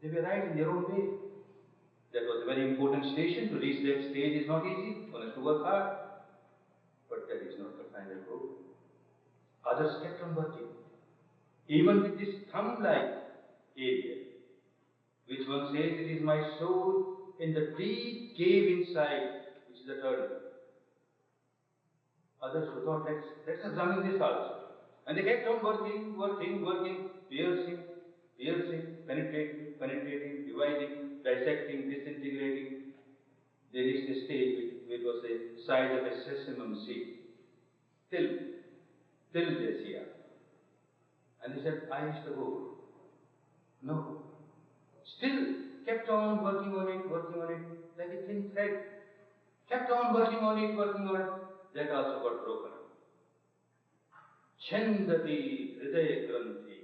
B: They were right in their own way. That was a very important station. To reach that stage is not easy. One has to work hard. But that is not the final goal. Others kept on working. Even with this thumb-like area, which one says it is my soul in the deep cave inside, which is the turtle. Others who thought, let's examine this also. And they kept on working, piercing, penetrating, dividing, dissecting, disintegrating. They reached a stage which was the size of a sesame seed. Till they see. And he said, I reached the goal. No. Still kept on working on it, like a thin thread. Kept on working on it. That also got broken. Chandati hridaya granthi,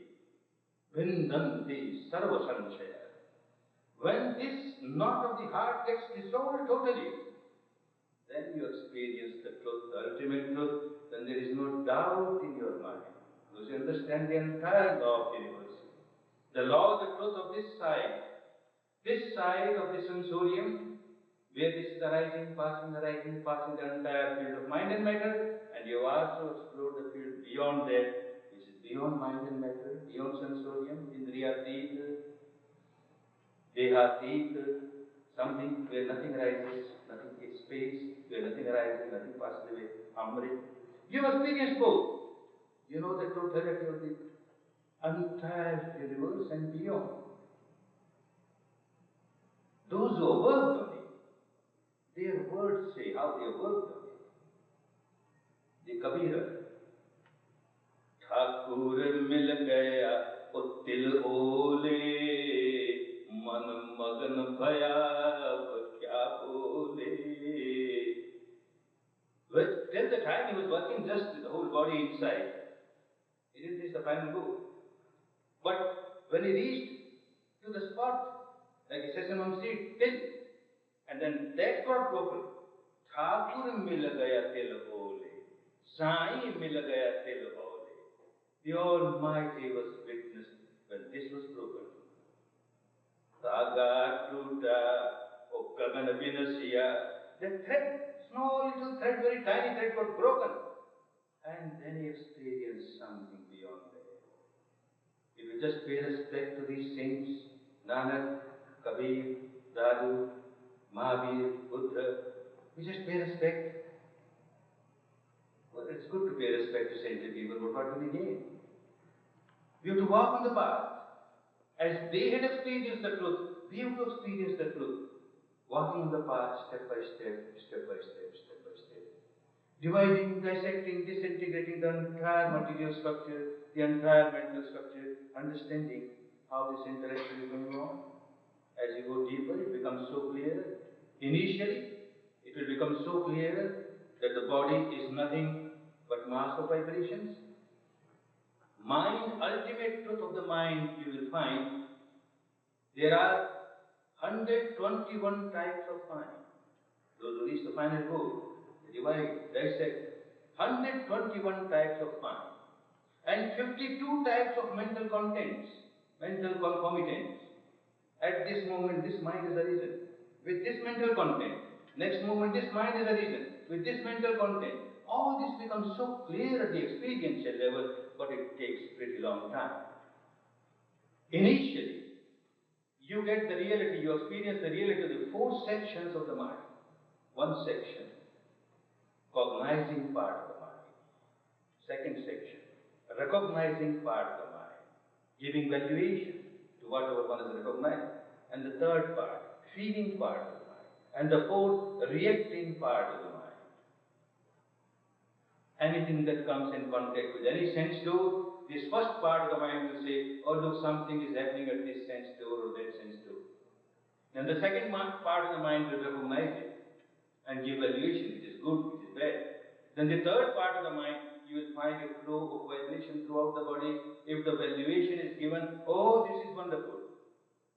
B: vindanti sarva sanchaya. When this knot of the heart gets dissolved totally, then you experience the truth, the ultimate truth, then there is no doubt in your mind. Because you understand the entire law of the universe. The law, the truth of this side of the sensorium, where this is arising, passing the entire field of mind and matter, and you also explore the field beyond that, which is beyond mind and matter, beyond sensorium, indriyatit, dehatit, something where nothing arises, nothing is space, where nothing arises, nothing passes away, amrit. You experience both. You know the totality of the entire universe and beyond. Those who have worked on it, their words say how they have worked on it. The Kabira, Thakur mil gaya uttil ole, man magan bhaya kya bole. But till the time he was working just with the whole body inside, he didn't reach the final goal. But when he reached to the spot, like a sesame seed, till, and then that got broken. Thakur mil gaya til ole, Sai mil gaya til ole. The Almighty was witness when this was broken. Dhaga tuta, o gagan vinasya. The thread, small little thread, very tiny thread got broken. And then he experienced something beyond that. If you just pay respect to these saints, Nanak, Kabir, Dadu, Mahavir, Buddha, we just pay respect. Well, it's good to pay respect to saintly people, but what do we gain? We have to walk on the path. As they had experienced the truth, we have to experience the truth. Walking on the path, step by step. Dividing, dissecting, disintegrating the entire material structure, the entire mental structure, understanding how this interaction is going on. As you go deeper, it becomes so clear. Initially, it will become so clear that the body is nothing but mass of vibrations. Mind, ultimate truth of the mind, you will find there are 121 types of mind. Those who reach the final goal, they divide, dissect. 121 types of mind. And 52 types of mental contents, mental concomitants. At this moment, this mind is arisen. With this mental content. Next moment, this mind is arisen. With this mental content. All this becomes so clear at the experiential level, but it takes pretty long time. Initially, you get the reality, you experience the reality of the four sections of the mind. One section, cognizing part of the mind. Second section, recognizing part of the mind, giving valuation to whatever one has recognized. And the third part, feeling part of the mind. And the fourth, reacting part of the mind. Anything that comes in contact with any sense door, this first part of the mind will say, oh look, something is happening at this sense door or that sense door. Then the second part of the mind will recognize it and give valuation, it is good, it is bad. Then the third part of the mind, you will find a flow of vibration throughout the body. If the valuation is given, oh, this is wonderful.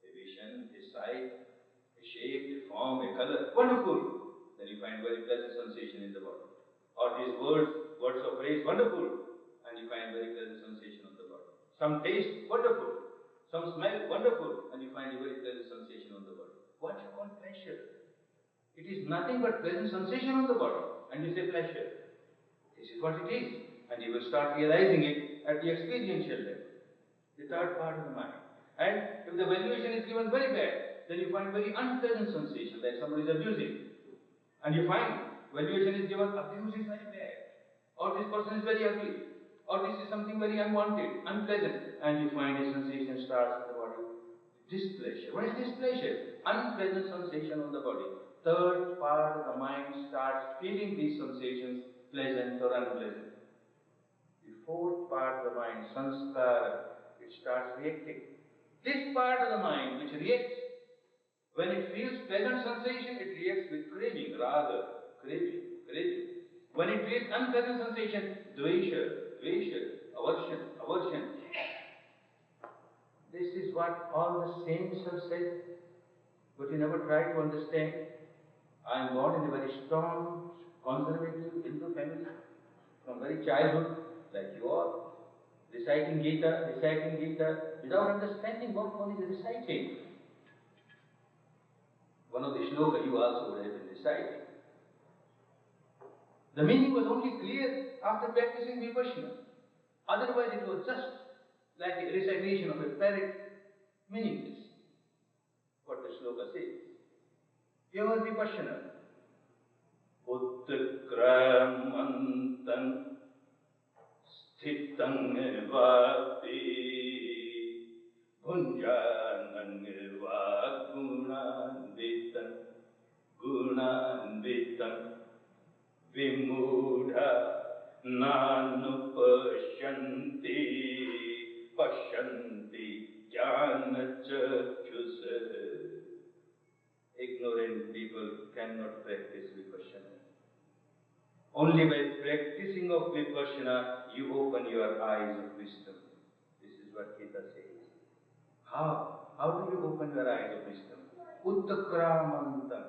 B: A vision, a sight, a shape, a form, a color, wonderful. Then you find very pleasant sensation in the body. Or these words of praise, wonderful. And you find very pleasant sensation on the body. Some taste, wonderful. Some smell, wonderful. And you find a very pleasant sensation on the body. What you call pleasure? It is nothing but pleasant sensation on the body. And you say pleasure. This is what it is. And you will start realizing it at the experiential level, the third part of the mind. And if the valuation is given very bad, then you find very unpleasant sensation, like somebody is abusing. And you find valuation is given, abuse is very bad, or this person is very ugly, or this is something very unwanted, unpleasant, and you find a sensation starts in the body. Displeasure. What is displeasure? Unpleasant sensation on the body. Third part of the mind starts feeling these sensations, pleasant or unpleasant. The fourth part of the mind, sanskara, it starts reacting. This part of the mind which reacts, when it feels pleasant sensation, it reacts with craving, rather, craving. When it feels unpleasant sensation, dvesha, aversion. This is what all the saints have said, but you never try to understand. I am born in a very strong, conservative Hindu family, from very childhood, like you all, reciting Gita, without understanding what one is reciting. One of the shloka you also would have been reciting. The meaning was only clear after practicing Vipassana. Otherwise it was just like a recitation of a parrot, meaningless. What the shloka says. Pure Vipassana. Utkramantan Sthitam vapi Bhunjanan gunanvitam Vimudha nanupashyanti Pashyanti jnanachakshuse. Ignorant people cannot practice Vipassana. Only by practicing of Vipassana, you open your eyes of wisdom. This is what Gita says. How? How do you open your eyes of wisdom? Uttakramantam.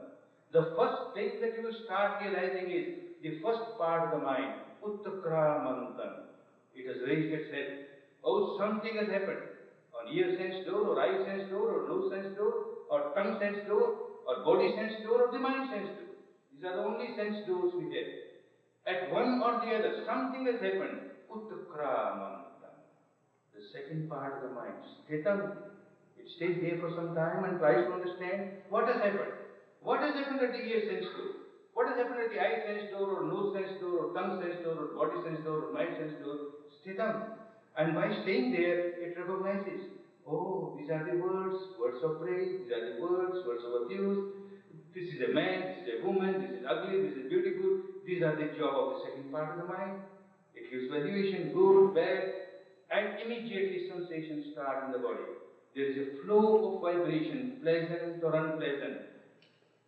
B: The first thing that you will start realizing is the first part of the mind, Uttakramantam. It has raised its head. Oh, something has happened. On ear sense door, or eye sense door, or nose sense door, or tongue sense door, or body sense door, or the mind sense door. These are the only sense doors we have. At one or the other, something has happened. Uttakramantam. The second part of the mind, Sthitam. It stays there for some time and tries to understand what has happened. What has happened at the ear sense door? What has happened at the eye sense door, or nose sense door, or tongue sense door, or body sense door, or mind sense door? Sthitam. And by staying there, it recognizes, oh, these are the words of praise, these are the words of abuse. This is a man, this is a woman, this is ugly, this is beautiful. These are the job of the second part of the mind. It gives valuation, good, bad, and immediately sensations start in the body. There is a flow of vibration, pleasant or unpleasant.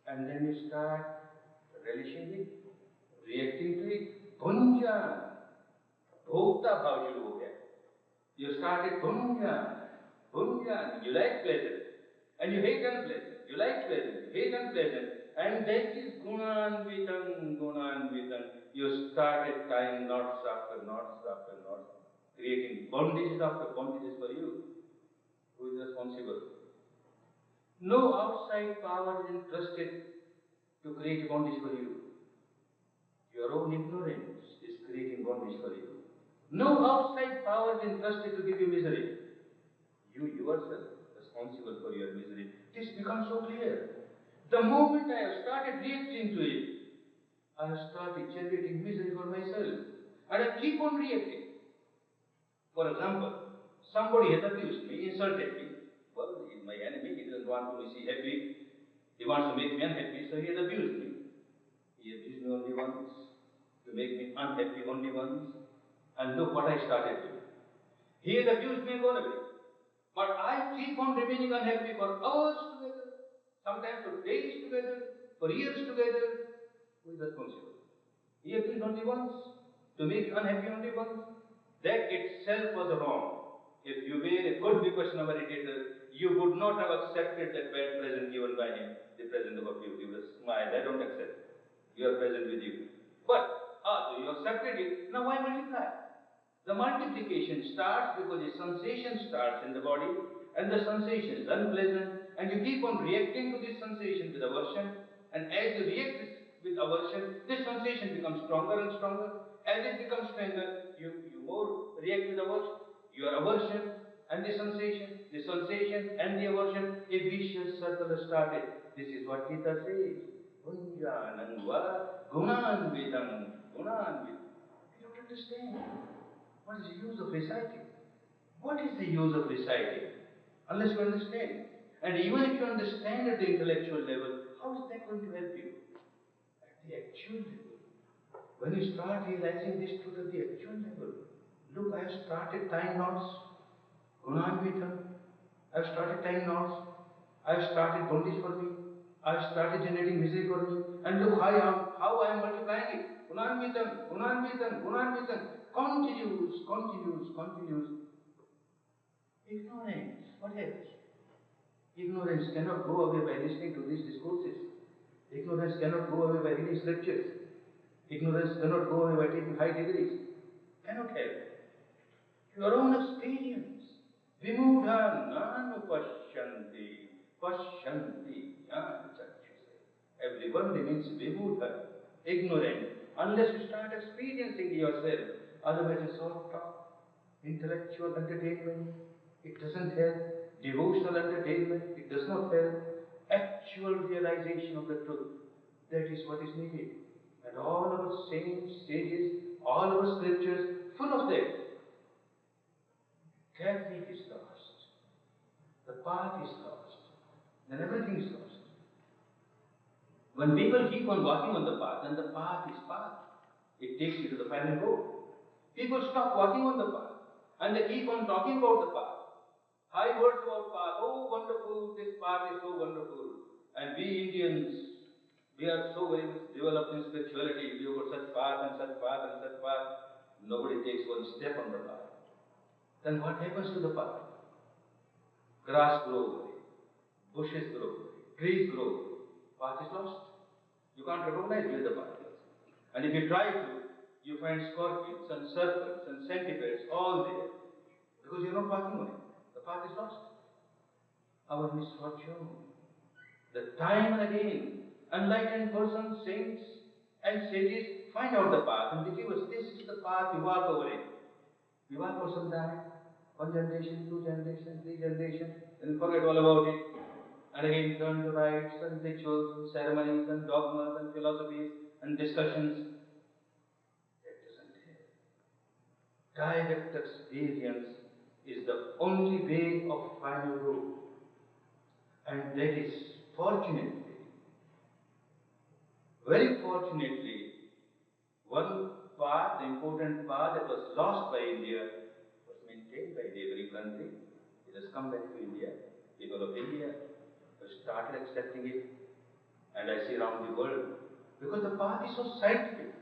B: And then you start relishing it, reacting to it. Bhunjan. Bhokta bhav shuru ho gaya. You started bhunjan. You like pleasant and you hate unpleasant. You like pleasant, you hate unpleasant. And that is gunanvitam. You started tying knots after knots, creating bondages after bondages for you. Who is responsible? No outside power is entrusted to create a bondage for you. Your own ignorance is creating bondage for you. No outside power is entrusted to give you misery. You yourself responsible for your misery. This becomes so clear. The moment I have started reacting to it, I have started generating misery for myself. And I keep on reacting. For example, somebody has abused me, insulted me. Well, he is my enemy, he doesn't want to see happy. He wants to make me unhappy, so he has abused me. He abused me only once, to make me unhappy only once. And look what I started doing. He has abused me and gone away. But I keep on remaining unhappy for hours together, sometimes for days together, for years together. Who is responsible? He abused only once, to make you unhappy only once. That itself was wrong. If you were a good Vipassana meditator, you would not have accepted that bad present given by him, the present of abuse. You would have smiled, I don't accept. You are present with you. But, so you accepted it, now why multiply? The multiplication starts because a sensation starts in the body, and the sensation is unpleasant, and you keep on reacting to this sensation with aversion, and as you react with aversion, this sensation becomes stronger and stronger. As it becomes stronger, you react with aversion. Your aversion and the sensation and the aversion, a vicious circle has started. This is what Gita says. Unjanangva gunanvidam gunanvidam. You don't understand. What is the use of reciting? What is the use of reciting? Unless you understand. And even if you understand at the intellectual level, how is that going to help you? At the actual level. When you start realizing this truth at the actual level, look, I have started tying knots. Gunanvitam. I have started tying knots. I have started bondage for me. I have started generating misery for me. And look how I am multiplying it. Gunanvitam, gunanvitam, gunanvitam. Continues. Ignorance. What else? Ignorance cannot go away by listening to these discourses. Ignorance cannot go away by reading scriptures. Ignorance cannot go away by taking high degrees. Cannot help. Your own experience. Vimudha nanupashyanti pashyanti jnana chakshuse. Everyone remains vimudha, ignorant, unless you start experiencing yourself. Otherwise, it's all talk, intellectual entertainment. It doesn't help. Devotional entertainment. It does not help. Actual realization of the truth. That is what is needed. And all our saints, sages, all our scriptures, full of that. Technique is lost. The path is lost. Then everything is lost. When people keep on walking on the path, then the path is path. It takes you to the final goal. People stop walking on the path and they keep on talking about the path. High words about path. Oh, wonderful, this path is so wonderful. And we Indians, we are so very much developed in spirituality. We have got such path and such path and such path. Nobody takes one step on the path. Then what happens to the path? Grass grows over it, bushes grow over it, trees grow over it. Path is lost. You can't recognize where the path is. And if you try to, you find scorpions and serpents and centipedes all there. Because you're not walking on it. The path is lost. Our misfortune. The time and again, enlightened persons, saints and sages find out the path and they give us, this is the path, you walk over it. We walk for some time, one generation, two generations, three generations, then forget all about it. And again turn to rites and rituals and ceremonies and dogmas and philosophies and discussions. That doesn't help. Direct experience is the only way of final goal. And that is, fortunately, very fortunately, one path, the important path that was lost by India, was maintained by neighboring country. It has come back to India. People of India have started accepting it. And I see around the world, because the path is so scientific,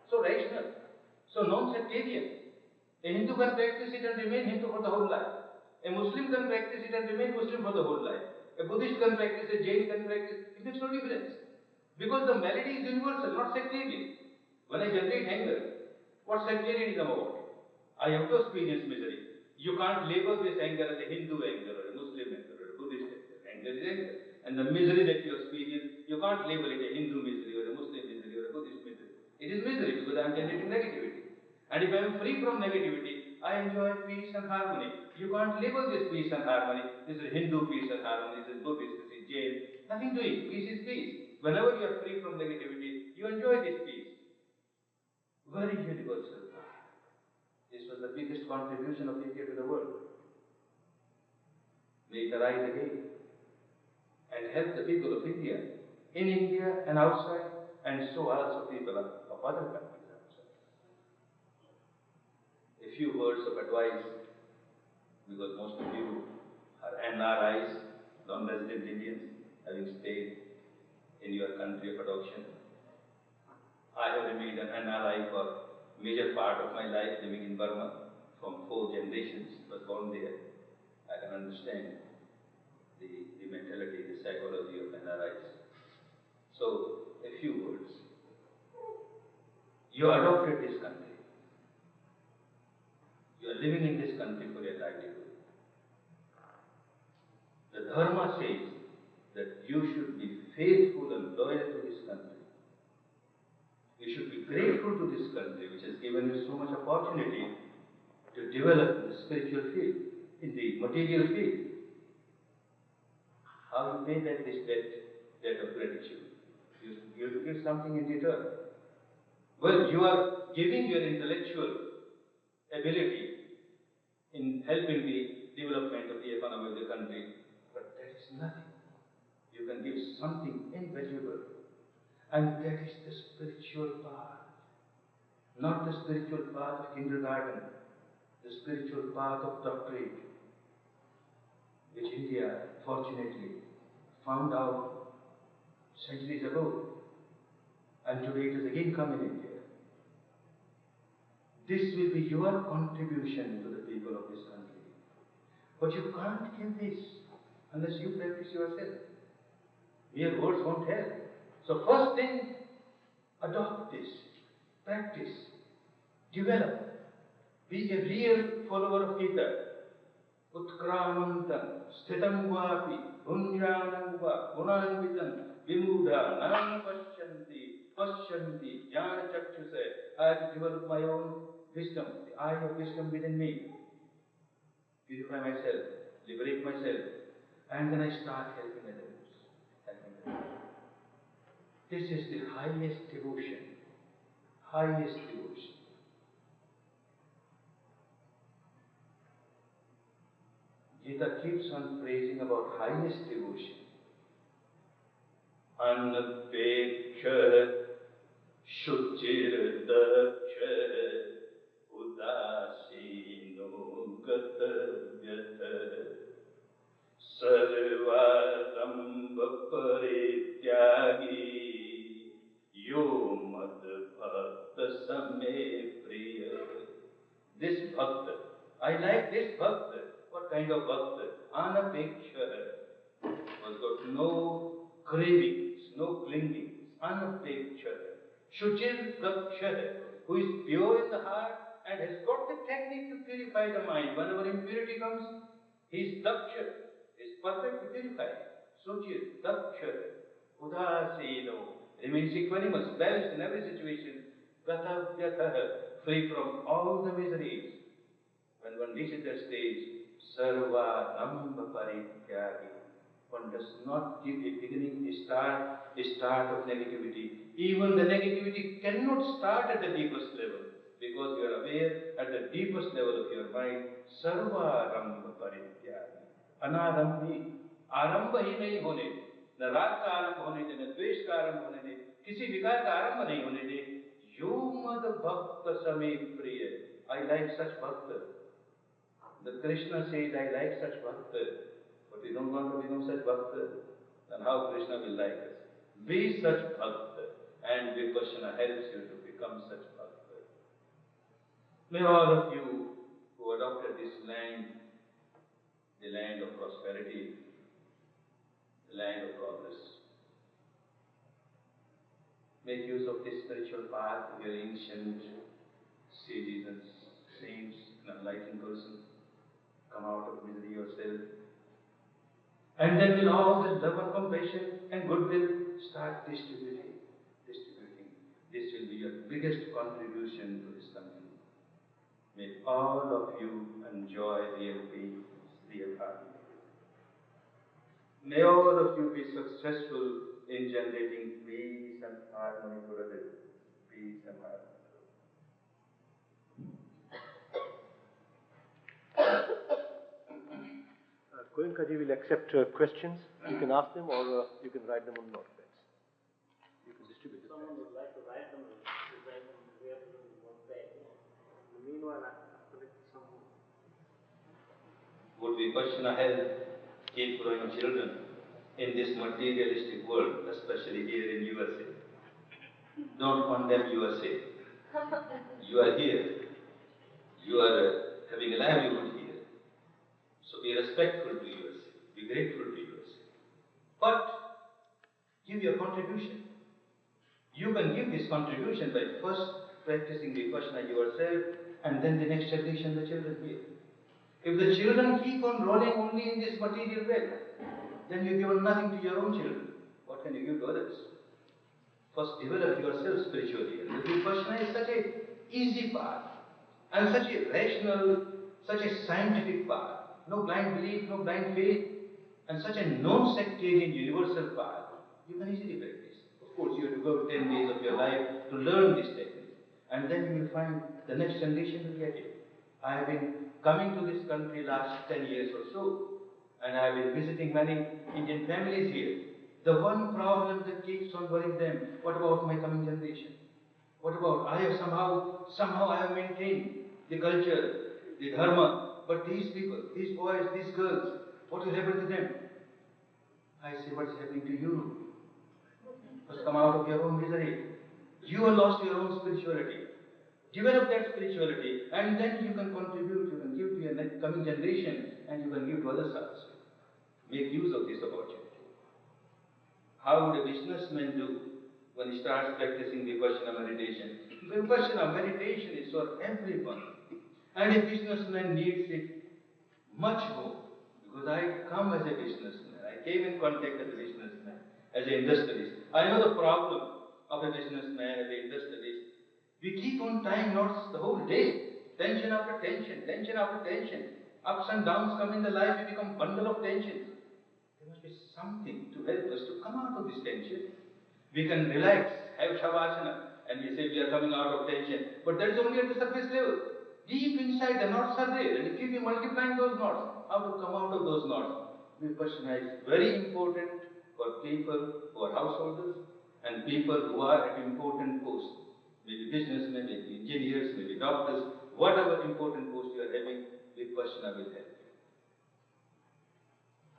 B: so rational, so non-sectarian. A Hindu can practice it and remain Hindu for the whole life. A Muslim can practice it and remain Muslim for the whole life. A Buddhist can practice it, Jain can practice it. It makes no difference. Because the melody is universal, not sectarian. When I generate anger, what's sectarianism about? I have to experience misery. You can't label this anger as a Hindu anger or a Muslim anger or a Buddhist anger. Anger is anger. And the misery that you experience, you can't label it a Hindu misery or a Muslim misery or a Buddhist misery. It is misery because I am generating negativity. And if I am free from negativity, I enjoy peace and harmony. You can't label this peace and harmony. This is Hindu peace and harmony, this is Buddhist, this is Jain. Nothing to it. Peace is peace. Whenever you are free from negativity, you enjoy this peace. Very universal. This was the biggest contribution of India to the world. May it arise again and help the people of India, in India and outside, and so also people of other countries outside. A few words of advice, because most of you are NRIs, non-resident Indians, having stayed in your country of adoption. I have remained an NRI for major part of my life, living in Burma, from 4 generations, was born there. I can understand the mentality, the psychology of NRIs. So, a few words. You adopted this country. You are living in this country for your livelihood. The Dharma says that you should be faithful and loyal to this country. You should be grateful to this country which has given you so much opportunity to develop in the spiritual field, in the material field. How you pay back this debt of gratitude? You give something in return. Well, you are giving your intellectual ability in helping the development of the economy of the country, but that is nothing. You can give something invaluable, and that is the spiritual path, not the spiritual path of kindergarten, the spiritual path of doctorate, which India, fortunately, found out centuries ago, and today it has again come in India. This will be your contribution to the people of this country. But you can't give this unless you practice yourself. Mere words won't help. So first thing, adopt this, practice, develop, be a real follower of Gita. Utkramantam, sthitam vapi, punyanam va, gunanvitam, vimudha, nan pashyanti, jnana chakshuse. I have to develop my own wisdom, the eye of wisdom within me. Purify myself, liberate myself, and then I start helping others. This is the highest devotion. Highest devotion. Gita keeps on praising about highest devotion. Anapeksha shuchir daksha udasino gatavyata sarvarambha parityagi yo mad bhakta same priya. This bhakta, I like this bhakta. What kind of bhakta? Anapeksha, was got no cravings, no clingings. Anapeksha. Shuchir daksha, who is pure in the heart and has got the technique to purify the mind. Whenever impurity comes, he is daksha, is perfect to purify. Shuchir daksha, udasino, remains equanimous, balanced in every situation. Gatavyatah, free from all the miseries. When one reaches that stage, sarva ramba parityagi, one does not give a beginning, a start of negativity. Even the negativity cannot start at the deepest level, because you are aware at the deepest level of your mind, sarva ramba parityagi, anarambhi, आरंभ ही नहीं होने, न राग का आरंभ होने दे, न द्वेष का आरंभ होने दे, किसी विकार का आरंभ नहीं होने दे. यो मद भक्त समे प्रिय. I like such bhakta. The Krishna says, I like such bhakta, but we don't want to become such bhakta. Then how Krishna will like us? Be such bhakta, and Vipassana helps you to become such bhakta. May all of you who adopted this land, the land of prosperity, the land of progress, make use of this spiritual path of your ancient sages and saints, an enlightened person. Come out of misery yourself. And then with all the love and compassion and goodwill, start distributing. This will be your biggest contribution to this country. May all of you enjoy real peace, real harmony. May all of you be successful in generating peace and harmony for others. Peace and harmony.
A: Goenkaji will accept questions. You can ask them or you can write them on notepads. You can distribute them.
C: Someone would like to write them and write them where to one page. Meanwhile, I collect some more.
B: Would Vipassana help keep growing children in this materialistic world, especially here in USA? Don't condemn USA. You are here. You are having a livelihood here. So be respectful to USA. Be grateful to USA. But give your contribution. You can give this contribution by first practicing Vipassana yourself, and then the next generation, the children here. If the children keep on rolling only in this material wealth, then you've given nothing to your own children. What can you give to others? First develop yourself spiritually. And the Vipassana is such an easy path. and such a rational, such a scientific path. No blind belief, no blind faith, and such a non-sectarian universal path. You can easily practice. Of course, you have to go 10 days of your life to learn this technique. And then you will find the next generation will get it. I have been coming to this country last 10 years or so, and I have been visiting many Indian families here. The one problem that keeps on worrying them, what about my coming generation? What about, I have somehow I have maintained the culture, the dharma, but these people, these boys, these girls, what will happen to them? I say, what's happening to you? Must come out of your own misery. You have lost your own spirituality. Develop that spirituality, and then you can contribute, you can give to your next coming generation, and you can give to others also. Make use of this opportunity. How would a businessman do when he starts practicing Vipassana meditation? Vipassana meditation is for everyone. And a businessman needs it much more. Because I come as a businessman. I came in contact as a businessman, as an industrialist. I know the problem of a businessman, as an industrialist. We keep on tying knots the whole day. Tension after tension, tension after tension. Ups and downs come in the life, we become bundle of tensions. There must be something to help us to come out of this tension. We can relax, have shavasana, and we say we are coming out of tension. But that is only at the surface level. Deep inside, the knots are there, and if you be multiplying those knots, how to come out of those knots? Vipassana is very important for people who are householders and people who are at important posts. Maybe businessmen, maybe engineers, maybe doctors, whatever important post you are having, Vipassana will help you.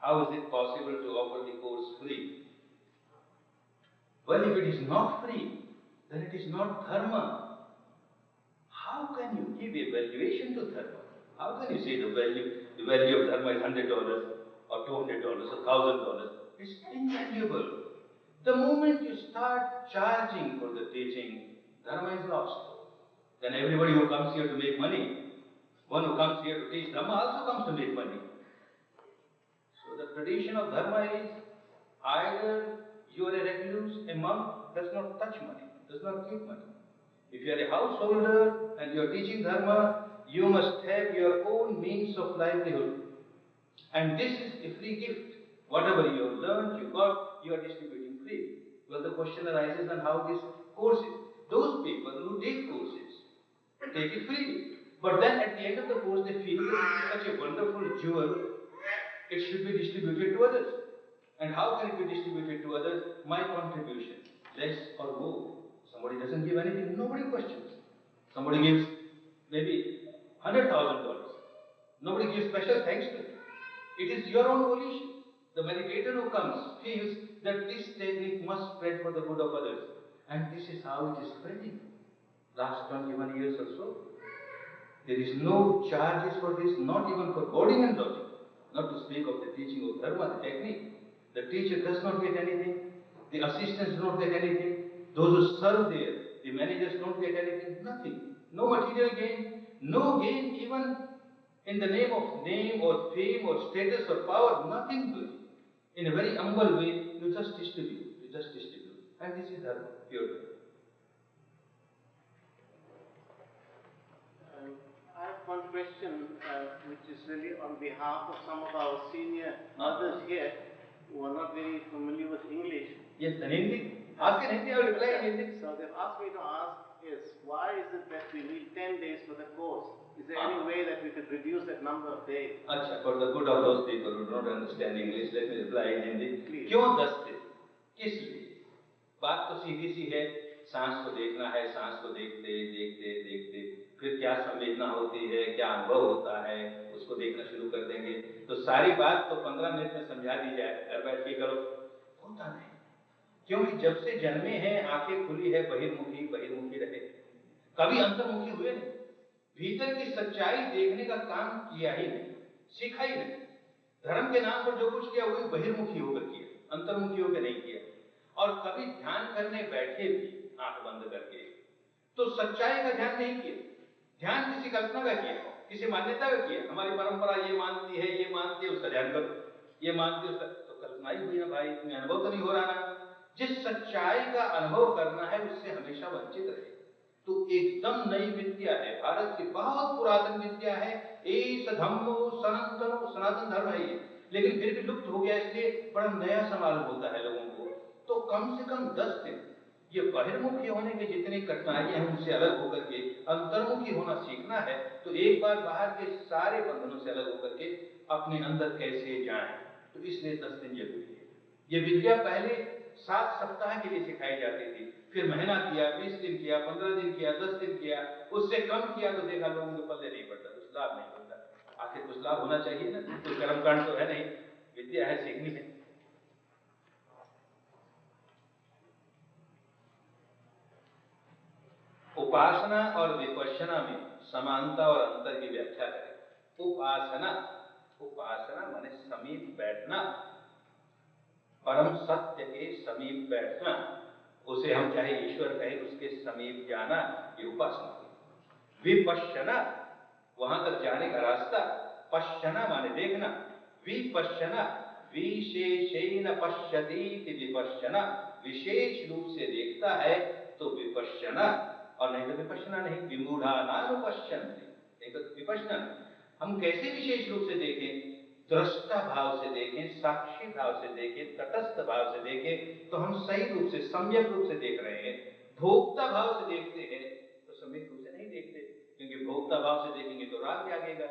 B: How is it possible to offer the course free? Well, if it is not free, then it is not dharma. How can you give a valuation to dharma? How can you say the value of dharma is $100 or $200 or $1,000? It's invaluable. The moment you start charging for the teaching, dharma is lost. Then everybody who comes here to make money, one who comes here to teach dharma also comes to make money. So the tradition of dharma is either you are a recluse, a monk, does not touch money, does not give money. If you are a householder and you are teaching dharma, you must have your own means of livelihood. And this is a free gift. Whatever you have learned, you got, you are distributing free. Well, the question arises on how this course is. Those people who take courses, take it freely. But then at the end of the course, they feel that this is such a wonderful jewel, it should be distributed to others. And how can it be distributed to others? My contribution, less or more. Somebody doesn't give anything, nobody questions. Somebody gives maybe $100,000. Nobody gives special thanks to it. It is your own volition. The meditator who comes feels that this technique must spread for the good of others. And this is how it is spreading. Last 21 years or so. There is no charges for this, not even for boarding and lodging. Not to speak of the teaching of dharma, the technique. The teacher does not get anything. The assistants do not get anything. Those who serve there, the managers don't get anything. Nothing. No material gain. No gain even in the name of name or fame or status or power. Nothing good. In a very humble way, you just distribute. You just distribute. And this is dharma, pure dharma.
C: I have one question which is really on behalf of some of our senior mothers here who are not very familiar with English.
B: Yes, in Hindi. Ask in Hindi, I will reply in Hindi.
C: So they've asked me to ask is, why is it that we need 10 days for the course? Is there any way that we could reduce that number of days?
B: Achha, for the good of those people who don't understand English, let me reply in Hindi.
C: Please.
B: क्यों 10 दिन? किस लिए? बात तो सीधी सी है, सांस को देखना है, सांस को देखते देखते देखते फिर क्या संवेदना होती है, क्या अनुभव होता है, उसको देखना शुरू कर देंगे तो सारी बात तो 15 मिनट में समझा दी जाए, घर बैठ के करो, होता नहीं। क्योंकि जब से जन्मे हैं आंखें खुली है, बहिर्मुखी बहिर्मुखी रहे, कभी अंतर्मुखी हुए नहीं, भीतर की सच्चाई देखने का काम किया ही नहीं, सीखा ही नहीं। धर्म के नाम पर जो कुछ किया वही बहिर्मुखी होकर किया, अंतर्मुखी होकर नहीं किया। और कभी ध्यान करने बैठे भी आंख बंद करके तो सच्चाई का ध्यान नहीं किया, ध्यान किसी कल्पना का किया, किसी मान्यता का किया। हमारी परंपरा ये मानती है, ये मानती है, उसका ध्यान करो, ये मानती है, उसका तो कल्पना ही हुई ना भाई, तुम्हें अनुभव तो नहीं हो रहा ना। जिस सच्चाई का अनुभव करना है उससे हमेशा वंचित रहे।
D: तो एकदम नई विद्या है, भारत की बहुत पुरातन विद्या है, एस धम्मो सनातनो, सनातन धर्म है ये, लेकिन फिर भी लुप्त हो गया, इसलिए बड़ा नया सा मालूम होता है लोगों को। तो कम से कम 10 दिन ये बहिर्मुखी होने के जितनी कठिनाइयां हैं उनसे अलग होकर के अंतर्मुखी होना सीखना है। तो एक बार बाहर के सारे बंधनों से अलग होकर के अपने अंदर कैसे जाएं, तो इसलिए 10 दिन जरूरी है। ये विद्या पहले 7 सप्ताह के लिए सिखाई जाती थी, फिर महीना किया, 20 दिन किया, 15 दिन किया, 10 दिन किया, उससे कम किया तो देखा लोगों के पल्ले नहीं पड़ता, कुछ लाभ नहीं होता। आखिर कुछ लाभ होना चाहिए ना, कोई कर्मकांड तो है नहीं, विद्या है, सीखनी है। उपासना और विपश्यना में समानता और अंतर की व्याख्या करें। उपासना, उपासना माने समीप बैठना, परम सत्य के समीप बैठना, उसे हम चाहे ईश्वर कहें, उसके समीप जाना, ये उपासना। विपश्यना, वहां तक जाने का रास्ता, पश्यना माने देखना, विपश्यना, विशेषेण पश्यति विपश्यना, विशेष रूप से देखता है तो विपश्यना, और नहीं तो विपश्यना नहीं, विमूढ़ानानुपश्यन्ति, नहीं तो विपश्यना। हम कैसे विशेष रूप से देखें? दृष्टा भाव से देखें, साक्षी भाव से देखें, तटस्थ भाव से देखें तो हम सही रूप से, सम्यक रूप से देख रहे हैं। भोक्ता भाव से देखते हैं तो सम्यक रूप से नहीं देखते, क्योंकि भोक्ता भाव से देखेंगे तो राग जागेगा,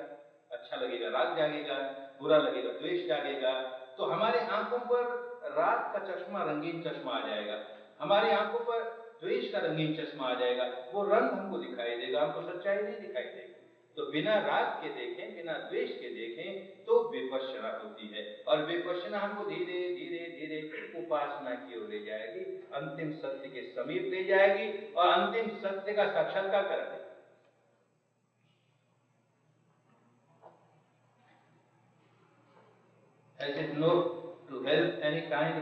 D: अच्छा लगेगा राग जागेगा, बुरा लगेगा द्वेष जागेगा। तो हमारे आंखों पर राग का चश्मा, रंगीन चश्मा आ जाएगा, हमारी आंखों पर द्वेष का रंगीन चश्मा आ जाएगा, वो रंग हमको दिखाई देगा, हमको सच्चाई नहीं दिखाई देगी। तो बिना राग के देखें, बिना द्वेष के देखें तो विपश्यना होती है, और विपश्यना हमको धीरे धीरे धीरे उपासना की ओर ले जाएगी, अंतिम सत्य के समीप ले जाएगी और अंतिम सत्य का साक्षात्कार कराएगी। As it not to help any kind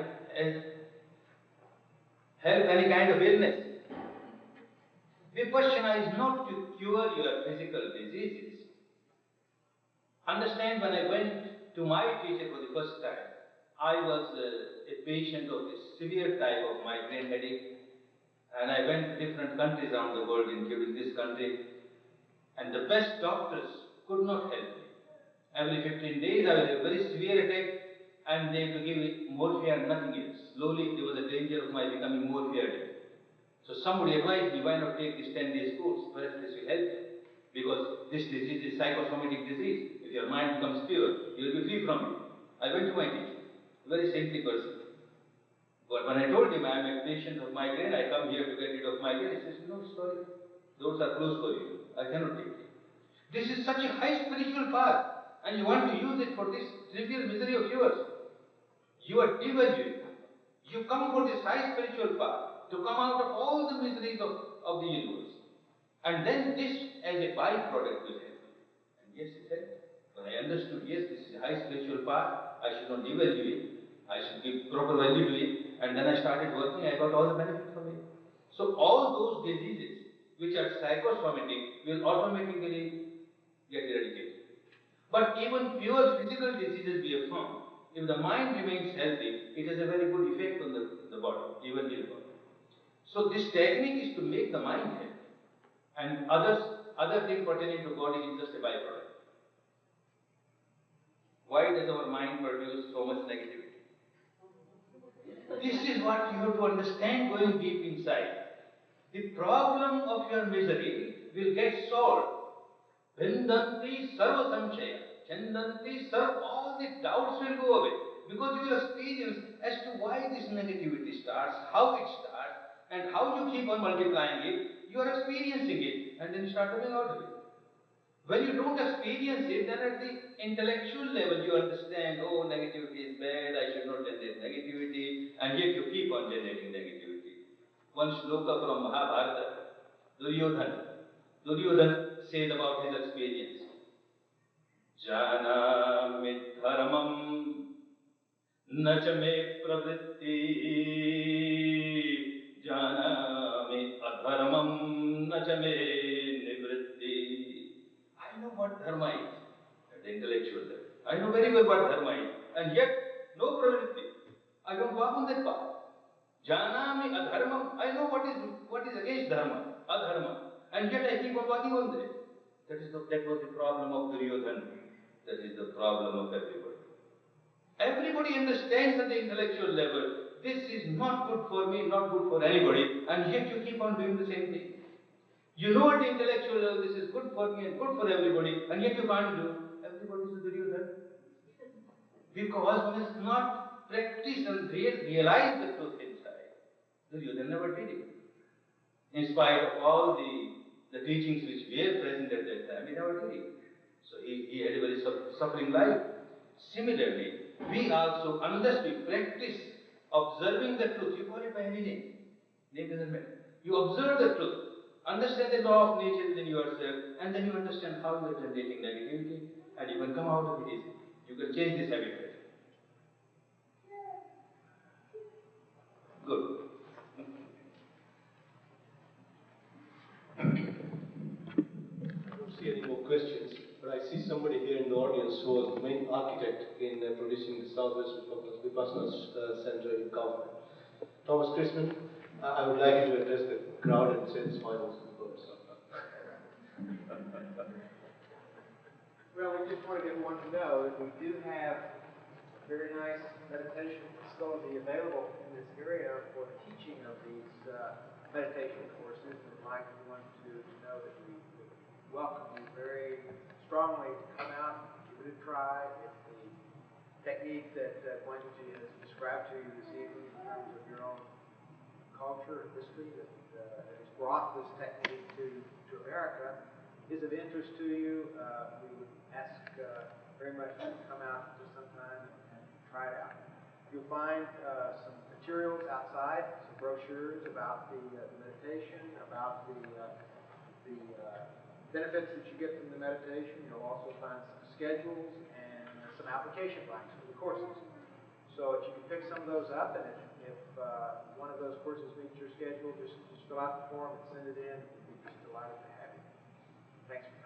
D: of illness. Vipassana is not to cure your physical diseases. Understand, when I went to my teacher for the first time, I was a patient of a severe type of migraine headache, and I went to different countries around the world, including this country, and the best doctors could not help me. Every 15 days I would have a very severe attack, and they would give me morphia and nothing else. Slowly there was a danger of my becoming morphia addicted. So somebody advised me, why not take this 10 days course? Perhaps this will help you. Because this disease is psychosomatic disease. If your mind becomes pure, you will be free from it. I went to my teacher, a very saintly person. But when I told him I am a patient of migraine, I come here to get rid of migraine, he says, no, sorry, doors are closed for you. I cannot take it. This is such a high spiritual path, and you want to use it for this trivial misery of yours. You are devaluing. You come for this high spiritual path to come out of all the miseries of the universe. And then this as a byproduct will help you. And yes, it helped. When I understood, yes, this is a high spiritual path, I should not devalue it, I should give proper value to it, and then I started working, I got all the benefit from it. So all those diseases which are psychosomatic will automatically get eradicated. But even pure physical diseases we have found, if the mind remains healthy, it has a very good effect on the body, even the body. So this technique is to make the mind healthy, and other thing pertaining to body is just a byproduct. Why does our mind produce so much negativity? This is what you have to understand going deep inside. The problem of your misery will get solved. Vindanti sarva samshaya. Chandanti sarva, all the doubts will go away. Because you will experience as to why this negativity starts, how it starts, and how you keep on multiplying it. You are experiencing it, and then you start coming out of it. When you don't experience it, then at the intellectual level you understand, oh, negativity is bad, I should not generate negativity, and yet you keep on generating negativity. One shloka from Mahabharata, Duryodhana said about his experience. Janami dharmam nacha me pravritti, janami adharmam nacha me nivritti. I know what dharma is at the intellectual level. I know very well what dharma is, and yet no pravritti. I don't walk on that path. Janami adharmam. I know what is against dharma. adharma. And yet I keep on working on that. That was the problem of Duryodhana. That is the problem of everybody. Everybody understands at the intellectual level, this is not good for me, not good for anybody, and yet you keep on doing the same thing. You know at the intellectual level, this is good for me and good for everybody, and yet you can't do. Everybody is a Duryodhana. Because one has not practiced and realized the truth inside. Duryodhana never did it. In spite of all the teachings which were present at that time, he never did it. So he had a very suffering life. Similarly, we also, unless we practice observing the truth, you call it by any name. Name doesn't matter. You observe the truth, understand the law of nature within yourself, and then you understand how you are generating negativity, and you can come out of it easily. You can change this habit. Good.
A: I don't see any more questions, but I see somebody here in the audience who was the main architect in producing the Southwest Vipassana Center in Kaufman. Thomas Christman, I would like you to address the crowd and say the final words.
E: Well, we just wanted everyone to know that we do have a very nice meditation facility available in this area for the teaching of these meditation courses. We'd like everyone to know that we welcome you very strongly to come out and give it a try. If the technique that Goenkaji has described to you this evening in terms of your own culture and history that has brought this technique to America is of interest to you, we would ask very much that you come out just sometime and try it out. You'll find some materials outside, some brochures about the meditation, about the benefits that you get from the meditation. You'll also find some schedules and some application blanks for the courses. So if you can pick some of those up, and if one of those courses meets your schedule, just fill out the form and send it in. We'd be just delighted to have you. Thanks for